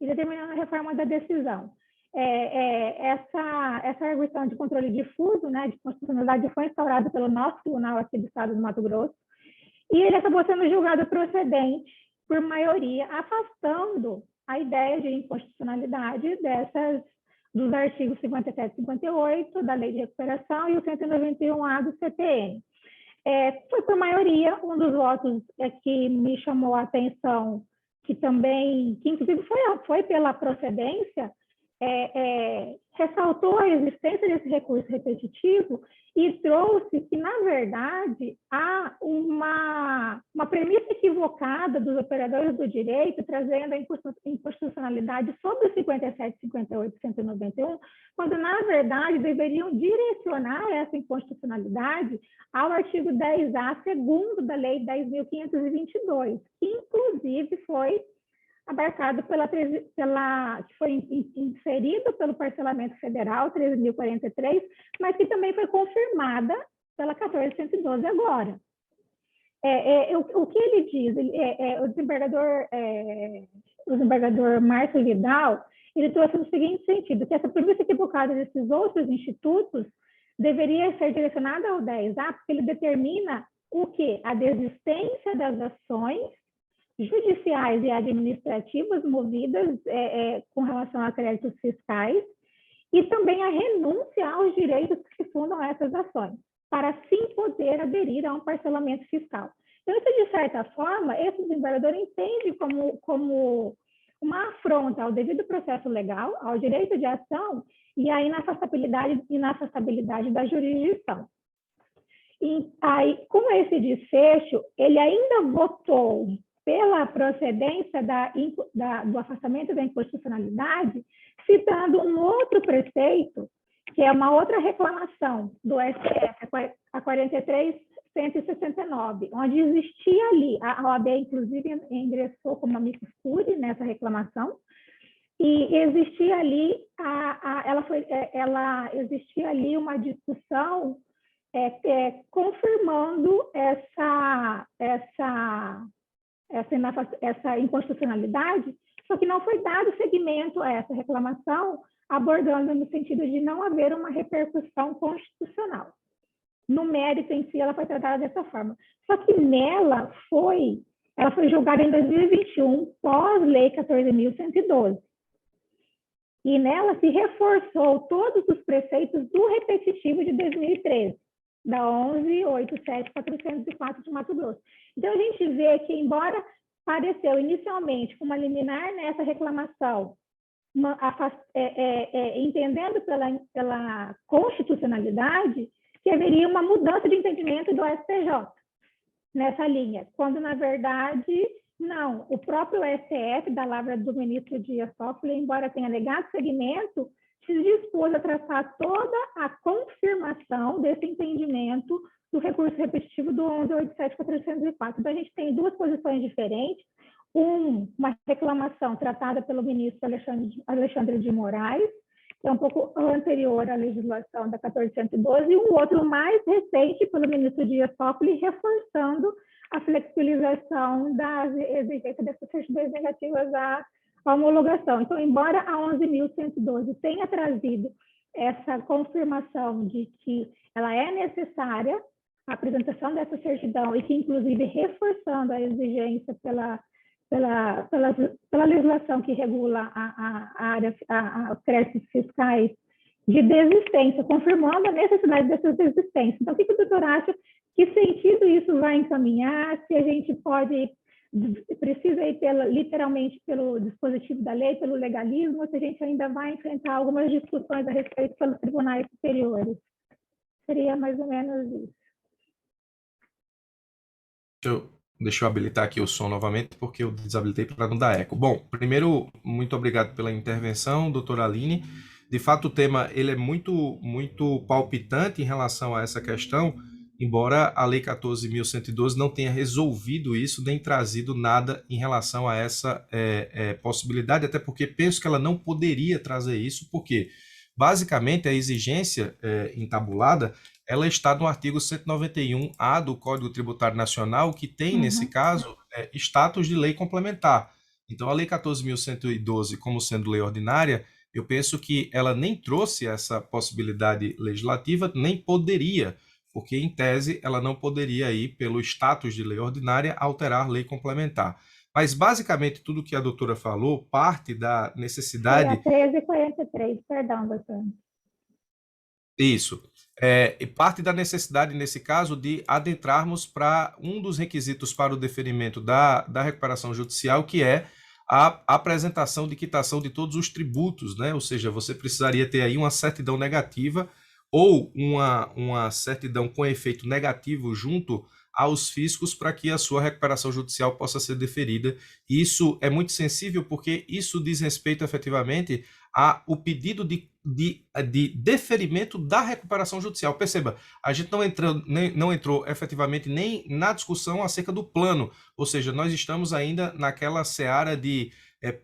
e determinando a reforma da decisão. Essa arguição de controle difuso, né, de constitucionalidade, foi instaurada pelo nosso tribunal aqui do estado do Mato Grosso, e ele acabou sendo julgado procedente por maioria, afastando a ideia de inconstitucionalidade dos artigos 57 e 58 da Lei de Recuperação e o 191A do CTN. Foi por maioria. Um dos votos que me chamou a atenção, que inclusive foi pela procedência, ressaltou a existência desse recurso repetitivo e trouxe que, na verdade, há uma premissa equivocada dos operadores do direito, trazendo a inconstitucionalidade sobre os 57, 58 e 191, quando, na verdade, deveriam direcionar essa inconstitucionalidade ao artigo 10A, segundo da Lei 10.522, que, inclusive, foi abarcado que foi inserido pelo parcelamento federal 13.043, mas que também foi confirmada pela 14.112 agora. O que ele diz, o desembargador Márcio Vidal, ele trouxe no seguinte sentido, que essa premissa equivocada desses outros institutos deveria ser direcionada ao 10A, porque ele determina o quê? A desistência das ações judiciais e administrativas movidas com relação a créditos fiscais e também a renúncia aos direitos que fundam essas ações, para assim poder aderir a um parcelamento fiscal. Então, isso, de certa forma, esse desembargador entende como uma afronta ao devido processo legal, ao direito de ação e à inafastabilidade da jurisdição. E aí, com esse desfecho, ele ainda votou pela procedência do afastamento da inconstitucionalidade, citando um outro preceito, que é uma outra reclamação do STF, a 43.169, onde existia ali, a OAB, inclusive, ingressou como amicus curiae nessa reclamação, e existia ali, existia ali uma discussão confirmando essa inconstitucionalidade, só que não foi dado seguimento a essa reclamação, abordando no sentido de não haver uma repercussão constitucional. No mérito em si, ela foi tratada dessa forma. Só que ela foi julgada em 2021, pós-Lei 14.112. E nela se reforçou todos os preceitos do repetitivo de 2013, da 11.87.404 de Mato Grosso. Então, a gente vê que, embora apareceu inicialmente com uma liminar nessa reclamação, entendendo pela constitucionalidade, que haveria uma mudança de entendimento do STJ nessa linha, quando, na verdade, não. O próprio STF, da lavra do ministro Dias Toffoli, embora tenha negado seguimento, se dispôs a traçar toda a confirmação desse entendimento do recurso repetitivo do 11.87.404. Então, a gente tem duas posições diferentes. Uma reclamação tratada pelo ministro Alexandre de Moraes, que é um pouco anterior à legislação da 14.112, e um outro mais recente pelo ministro Dias Toffoli, reforçando a flexibilização das exigências dessas certidões negativas à homologação. Então, embora a 11.112 tenha trazido essa confirmação de que ela é necessária, a apresentação dessa certidão, e que, inclusive, reforçando a exigência pela legislação que regula os créditos fiscais de desistência, confirmando a necessidade dessas desistências. Então, o que o doutor acha? Que sentido isso vai encaminhar? Se a gente precisa ir literalmente pelo dispositivo da lei, pelo legalismo, ou se a gente ainda vai enfrentar algumas discussões a respeito pelos tribunais superiores? Seria mais ou menos isso. Deixa eu habilitar aqui o som novamente, porque eu desabilitei para não dar eco. Bom, primeiro, muito obrigado pela intervenção, doutora Aline. De fato, o tema ele é muito palpitante em relação a essa questão, embora a Lei 14.112 não tenha resolvido isso, nem trazido nada em relação a essa possibilidade, até porque penso que ela não poderia trazer isso, porque, basicamente, a exigência entabulada ela está no artigo 191-A do Código Tributário Nacional, que tem, nesse caso, status de lei complementar. Então, a Lei 14.112, como sendo lei ordinária, eu penso que ela nem trouxe essa possibilidade legislativa, nem poderia, porque, em tese, ela não poderia ir, pelo status de lei ordinária, alterar lei complementar. Mas, basicamente, tudo que a doutora falou parte da necessidade... É a 1343, perdão, doutor. Isso. E parte da necessidade, nesse caso, de adentrarmos para um dos requisitos para o deferimento da recuperação judicial, que é a apresentação de quitação de todos os tributos, né? Ou seja, você precisaria ter aí uma certidão negativa ou uma certidão com efeito negativo junto aos fiscos para que a sua recuperação judicial possa ser deferida. E isso é muito sensível porque isso diz respeito efetivamente ao pedido de deferimento da recuperação judicial. Perceba, a gente não entrou efetivamente nem na discussão acerca do plano, ou seja, nós estamos ainda naquela seara de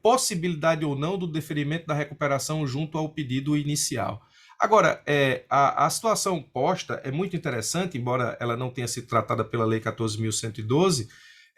possibilidade ou não do deferimento da recuperação junto ao pedido inicial. Agora, a situação posta é muito interessante, embora ela não tenha sido tratada pela Lei 14.112,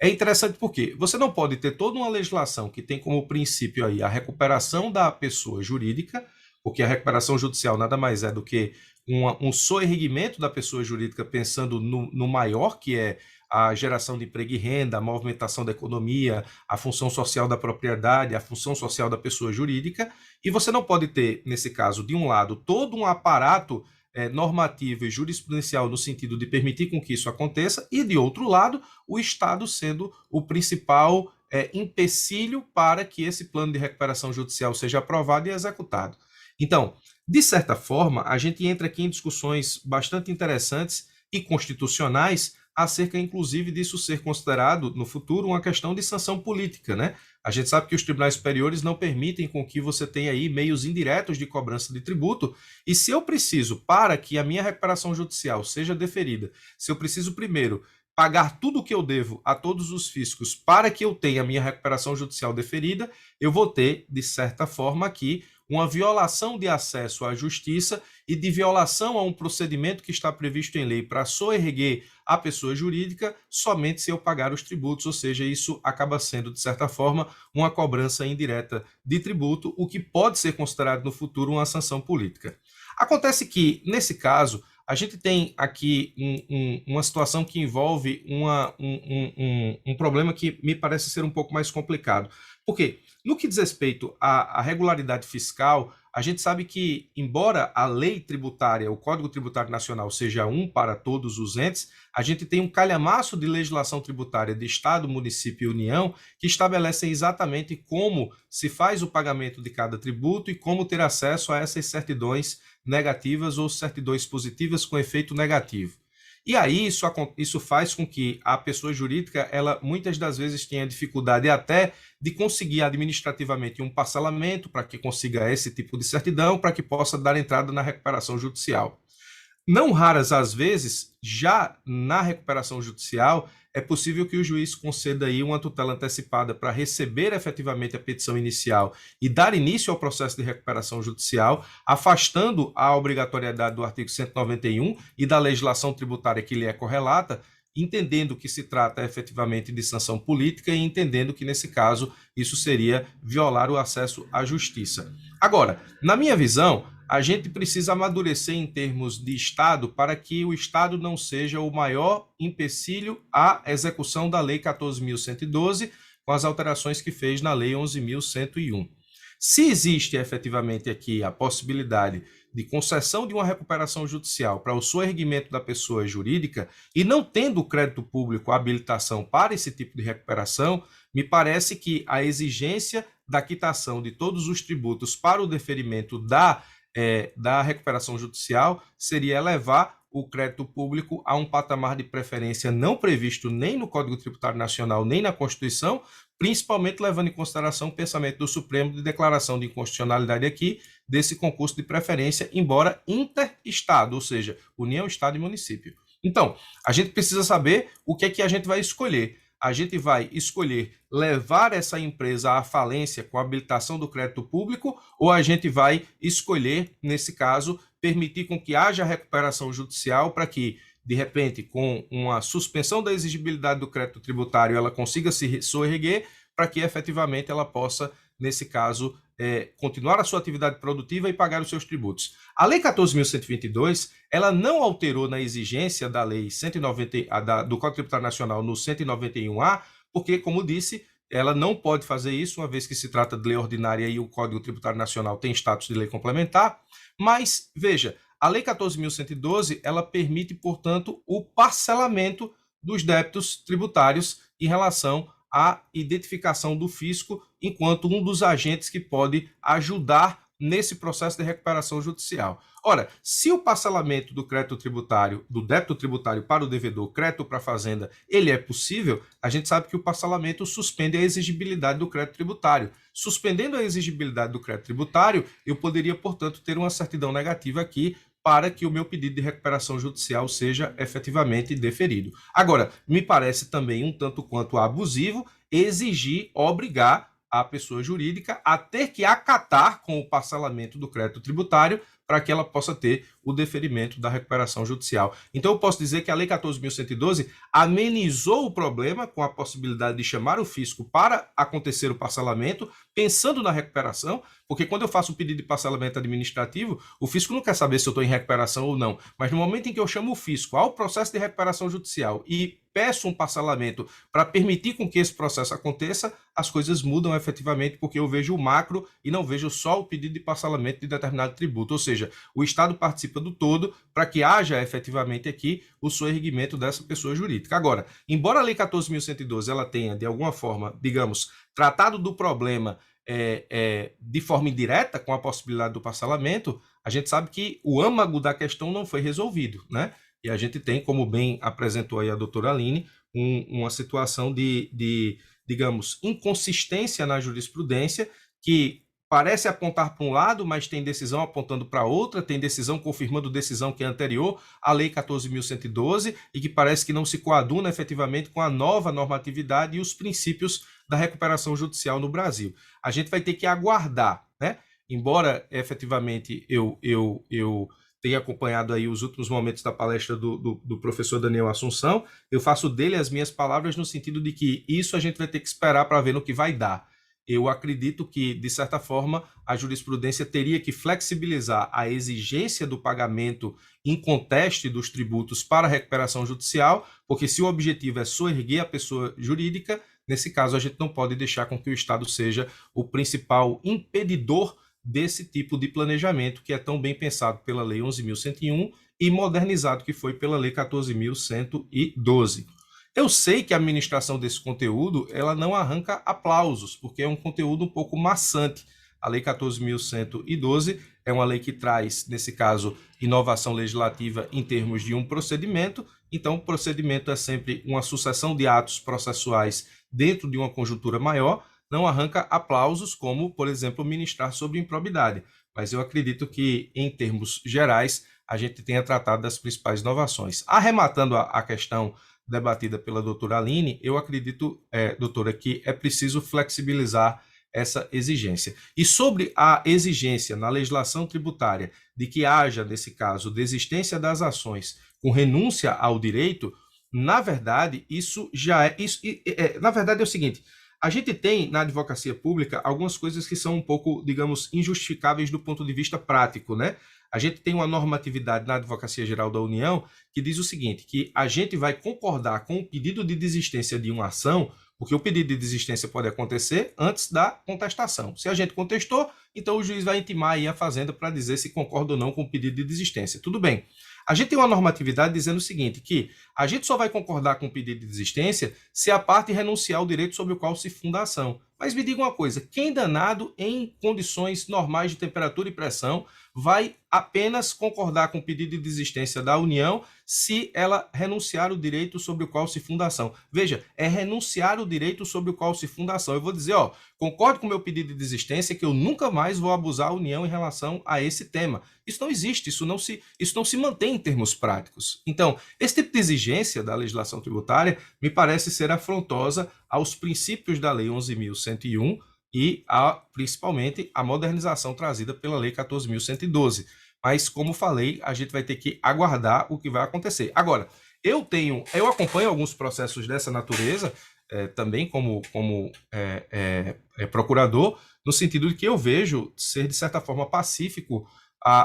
é interessante porque você não pode ter toda uma legislação que tem como princípio aí a recuperação da pessoa jurídica, porque a recuperação judicial nada mais é do que um soerguimento da pessoa jurídica pensando no maior, que é a geração de emprego e renda, a movimentação da economia, a função social da propriedade, a função social da pessoa jurídica, e você não pode ter, nesse caso, de um lado, todo um aparato normativo e jurisprudencial no sentido de permitir com que isso aconteça, e, de outro lado, o Estado sendo o principal empecilho para que esse plano de recuperação judicial seja aprovado e executado. Então, de certa forma, a gente entra aqui em discussões bastante interessantes e constitucionais acerca, inclusive, disso ser considerado, no futuro, uma questão de sanção política, né? A gente sabe que os tribunais superiores não permitem com que você tenha aí meios indiretos de cobrança de tributo, e se eu preciso, para que a minha recuperação judicial seja deferida, se eu preciso, primeiro, pagar tudo o que eu devo a todos os fiscos para que eu tenha a minha recuperação judicial deferida, eu vou ter, de certa forma, aqui, uma violação de acesso à justiça e de violação a um procedimento que está previsto em lei para soerguer a pessoa jurídica somente se eu pagar os tributos, ou seja, isso acaba sendo, de certa forma, uma cobrança indireta de tributo, o que pode ser considerado no futuro uma sanção política. Acontece que, nesse caso, a gente tem aqui uma situação que envolve um problema que me parece ser um pouco mais complicado. Por quê? No que diz respeito à regularidade fiscal, a gente sabe que, embora a lei tributária, o Código Tributário Nacional, seja um para todos os entes, a gente tem um calhamaço de legislação tributária de Estado, município e União que estabelecem exatamente como se faz o pagamento de cada tributo e como ter acesso a essas certidões negativas ou certidões positivas com efeito negativo. E aí isso faz com que a pessoa jurídica, ela muitas das vezes tenha dificuldade até de conseguir administrativamente um parcelamento para que consiga esse tipo de certidão, para que possa dar entrada na recuperação judicial. Não raras às vezes, já na recuperação judicial, é possível que o juiz conceda aí uma tutela antecipada para receber efetivamente a petição inicial e dar início ao processo de recuperação judicial, afastando a obrigatoriedade do artigo 191 e da legislação tributária que lhe é correlata, entendendo que se trata efetivamente de sanção política e entendendo que, nesse caso, isso seria violar o acesso à justiça. Agora, na minha visão, a gente precisa amadurecer em termos de Estado para que o Estado não seja o maior empecilho à execução da Lei 14.112, com as alterações que fez na Lei 11.101. Se existe efetivamente aqui a possibilidade de concessão de uma recuperação judicial para o soerguimento da pessoa jurídica e não tendo o crédito público a habilitação para esse tipo de recuperação, me parece que a exigência da quitação de todos os tributos para o deferimento da recuperação judicial seria elevar o crédito público a um patamar de preferência não previsto nem no Código Tributário Nacional, nem na Constituição, principalmente levando em consideração o pensamento do Supremo de declaração de inconstitucionalidade aqui desse concurso de preferência, embora interestado, ou seja, União, Estado e município. Então, a gente precisa saber o que é que a gente vai escolher. A gente vai escolher levar essa empresa à falência com a habilitação do crédito público ou a gente vai escolher, nesse caso, permitir com que haja recuperação judicial para que, de repente, com uma suspensão da exigibilidade do crédito tributário, ela consiga se soerguer para que, efetivamente, ela possa, nesse caso, continuar a sua atividade produtiva e pagar os seus tributos. A Lei 14.122, ela não alterou na exigência da Lei 190, do Código Tributário Nacional no 191A, porque, como disse, ela não pode fazer isso, uma vez que se trata de lei ordinária e o Código Tributário Nacional tem status de lei complementar. Mas, veja, a Lei 14.112, ela permite, portanto, o parcelamento dos débitos tributários em relação à identificação do fisco enquanto um dos agentes que pode ajudar nesse processo de recuperação judicial. Ora, se o parcelamento do crédito tributário, do débito tributário para o devedor, crédito para a fazenda, ele é possível, a gente sabe que o parcelamento suspende a exigibilidade do crédito tributário. Suspendendo a exigibilidade do crédito tributário, eu poderia, portanto, ter uma certidão negativa aqui para que o meu pedido de recuperação judicial seja efetivamente deferido. Agora, me parece também um tanto quanto abusivo exigir, obrigar a pessoa jurídica a ter que acatar com o parcelamento do crédito tributário para que ela possa ter o deferimento da recuperação judicial. Então, eu posso dizer que a Lei 14.112 amenizou o problema com a possibilidade de chamar o fisco para acontecer o parcelamento, pensando na recuperação, porque quando eu faço um pedido de parcelamento administrativo, o fisco não quer saber se eu estou em recuperação ou não, mas no momento em que eu chamo o fisco ao processo de recuperação judicial e peço um parcelamento para permitir com que esse processo aconteça, as coisas mudam efetivamente, porque eu vejo o macro e não vejo só o pedido de parcelamento de determinado tributo, ou seja, o Estado participa do todo para que haja efetivamente aqui o soerguimento dessa pessoa jurídica. Agora, embora a Lei 14.112 ela tenha, de alguma forma, digamos, tratado do problema de forma indireta, com a possibilidade do parcelamento, a gente sabe que o âmago da questão não foi resolvido, né? E a gente tem, como bem apresentou aí a doutora Aline, uma situação de, digamos, inconsistência na jurisprudência que parece apontar para um lado, mas tem decisão apontando para outra, tem decisão confirmando decisão que é anterior à Lei 14.112 e que parece que não se coaduna efetivamente com a nova normatividade e os princípios da recuperação judicial no Brasil. A gente vai ter que aguardar, né? Embora efetivamente eu tenha acompanhado aí os últimos momentos da palestra do professor Daniel Assunção, eu faço dele as minhas palavras no sentido de que isso a gente vai ter que esperar para ver no que vai dar. Eu acredito que, de certa forma, a jurisprudência teria que flexibilizar a exigência do pagamento em conteste dos tributos para a recuperação judicial, porque se o objetivo é soerguer a pessoa jurídica, nesse caso a gente não pode deixar com que o Estado seja o principal impedidor desse tipo de planejamento que é tão bem pensado pela Lei 11.101 e modernizado que foi pela Lei 14.112. Eu sei que a administração desse conteúdo ela não arranca aplausos, porque é um conteúdo um pouco maçante. A Lei 14.112 é uma lei que traz, nesse caso, inovação legislativa em termos de um procedimento. Então, o procedimento é sempre uma sucessão de atos processuais dentro de uma conjuntura maior. Não arranca aplausos como, por exemplo, ministrar sobre improbidade. Mas eu acredito que, em termos gerais, a gente tenha tratado das principais inovações. Arrematando a questão debatida pela doutora Aline, eu acredito, doutora, que é preciso flexibilizar essa exigência. E sobre a exigência na legislação tributária de que haja, nesse caso, desistência das ações com renúncia ao direito, na verdade, isso já é... na verdade, é o seguinte... A gente tem, na advocacia pública, algumas coisas que são um pouco, digamos, injustificáveis do ponto de vista prático, né? A gente tem uma normatividade na Advocacia Geral da União que diz o seguinte, que a gente vai concordar com o pedido de desistência de uma ação porque o pedido de desistência pode acontecer antes da contestação. Se a gente contestou, então o juiz vai intimar aí a Fazenda para dizer se concorda ou não com o pedido de desistência. Tudo bem. A gente tem uma normatividade dizendo o seguinte, que a gente só vai concordar com o pedido de desistência se a parte renunciar ao direito sobre o qual se funda a ação. Mas me diga uma coisa, quem danado em condições normais de temperatura e pressão vai apenas concordar com o pedido de desistência da União se ela renunciar o direito sobre o qual se funda a ação? Veja, é renunciar o direito sobre o qual se funda a ação. Eu vou dizer, concordo com o meu pedido de desistência que eu nunca mais vou abusar a União em relação a esse tema. Isso não existe, isso não se mantém em termos práticos. Então, esse tipo de exigência da legislação tributária me parece ser afrontosa aos princípios da Lei 11.101 e principalmente a modernização trazida pela Lei 14.112. Mas, como falei, a gente vai ter que aguardar o que vai acontecer. Agora, eu acompanho alguns processos dessa natureza, também como procurador, no sentido de que eu vejo ser, de certa forma, pacífico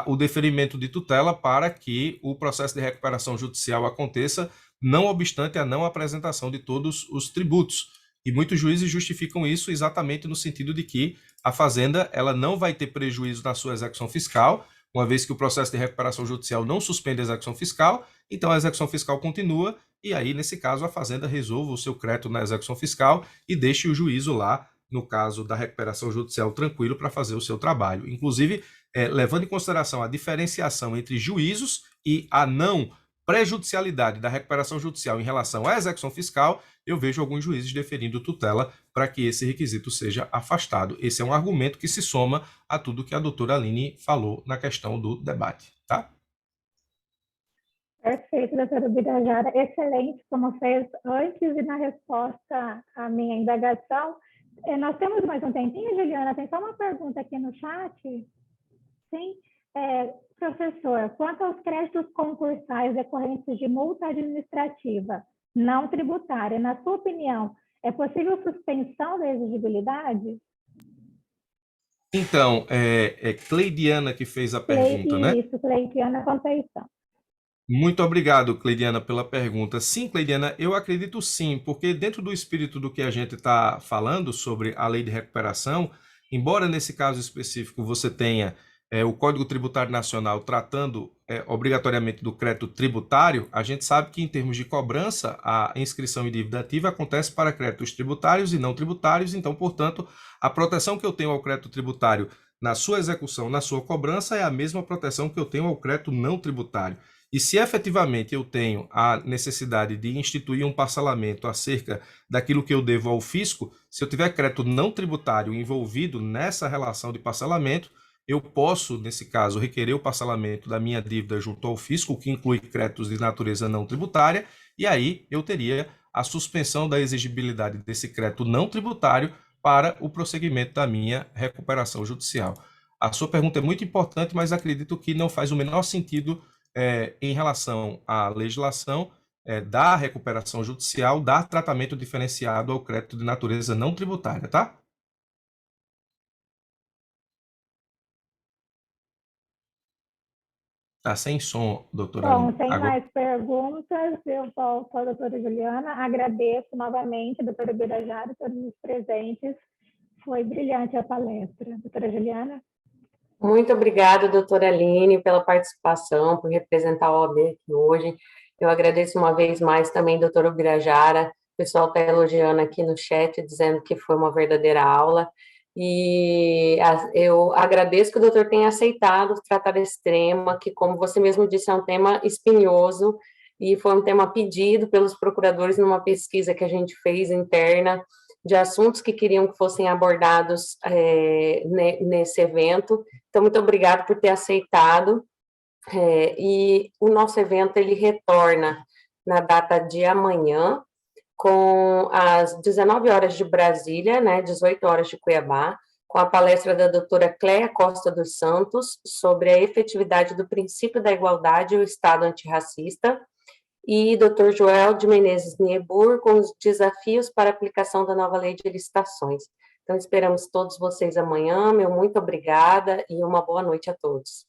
o deferimento de tutela para que o processo de recuperação judicial aconteça, não obstante a não apresentação de todos os tributos. E muitos juízes justificam isso exatamente no sentido de que a Fazenda ela não vai ter prejuízo na sua execução fiscal, uma vez que o processo de recuperação judicial não suspende a execução fiscal, então a execução fiscal continua, e aí, nesse caso, a Fazenda resolva o seu crédito na execução fiscal e deixe o juízo lá, no caso da recuperação judicial, tranquilo para fazer o seu trabalho. Inclusive, levando em consideração a diferenciação entre juízos e a não prejudicialidade da recuperação judicial em relação à execução fiscal, eu vejo alguns juízes deferindo tutela para que esse requisito seja afastado. Esse é um argumento que se soma a tudo que a doutora Aline falou na questão do debate, tá? Perfeito, doutora Birajara. Excelente, como fez antes e na resposta à minha indagação. Nós temos mais um tempinho, Juliana? Tem só uma pergunta aqui no chat. Sim. Professor, quanto aos créditos concursais decorrentes de multa administrativa não tributária, na sua opinião, é possível suspensão da exigibilidade? Então, é Cleidiana que fez a pergunta, né? Isso, Cleidiana Conceição. Muito obrigado, Cleidiana, pela pergunta. Sim, Cleidiana, eu acredito sim, porque dentro do espírito do que a gente está falando sobre a lei de recuperação, embora nesse caso específico você tenha o Código Tributário Nacional tratando obrigatoriamente do crédito tributário, a gente sabe que em termos de cobrança, a inscrição em dívida ativa acontece para créditos tributários e não tributários, então, portanto, a proteção que eu tenho ao crédito tributário na sua execução, na sua cobrança, é a mesma proteção que eu tenho ao crédito não tributário. E se efetivamente eu tenho a necessidade de instituir um parcelamento acerca daquilo que eu devo ao fisco, se eu tiver crédito não tributário envolvido nessa relação de parcelamento, eu posso, nesse caso, requerer o parcelamento da minha dívida junto ao fisco, o que inclui créditos de natureza não tributária, e aí eu teria a suspensão da exigibilidade desse crédito não tributário para o prosseguimento da minha recuperação judicial. A sua pergunta é muito importante, mas acredito que não faz o menor sentido em relação à legislação da recuperação judicial, dar tratamento diferenciado ao crédito de natureza não tributária, tá? Tá sem som, doutora Aline. Bom, sem mais perguntas, eu volto à doutora Juliana. Agradeço novamente a doutora Birajara e todos os presentes. Foi brilhante a palestra. Doutora Juliana? Muito obrigada, doutora Aline, pela participação, por representar a OAB aqui hoje. Eu agradeço uma vez mais também, doutora Birajara. O pessoal está elogiando aqui no chat, dizendo que foi uma verdadeira aula. E eu agradeço que o doutor tenha aceitado tratar desse tema, que, como você mesmo disse, é um tema espinhoso, e foi um tema pedido pelos procuradores numa pesquisa que a gente fez interna, de assuntos que queriam que fossem abordados nesse evento. Então, muito obrigada por ter aceitado. E o nosso evento, ele retorna na data de amanhã, com às 19 horas de Brasília, 18 horas de Cuiabá, com a palestra da doutora Cléia Costa dos Santos sobre a efetividade do princípio da igualdade e o Estado antirracista, e doutor Joel de Menezes Niebur com os desafios para a aplicação da nova lei de licitações. Então, esperamos todos vocês amanhã. Meu muito obrigada e uma boa noite a todos.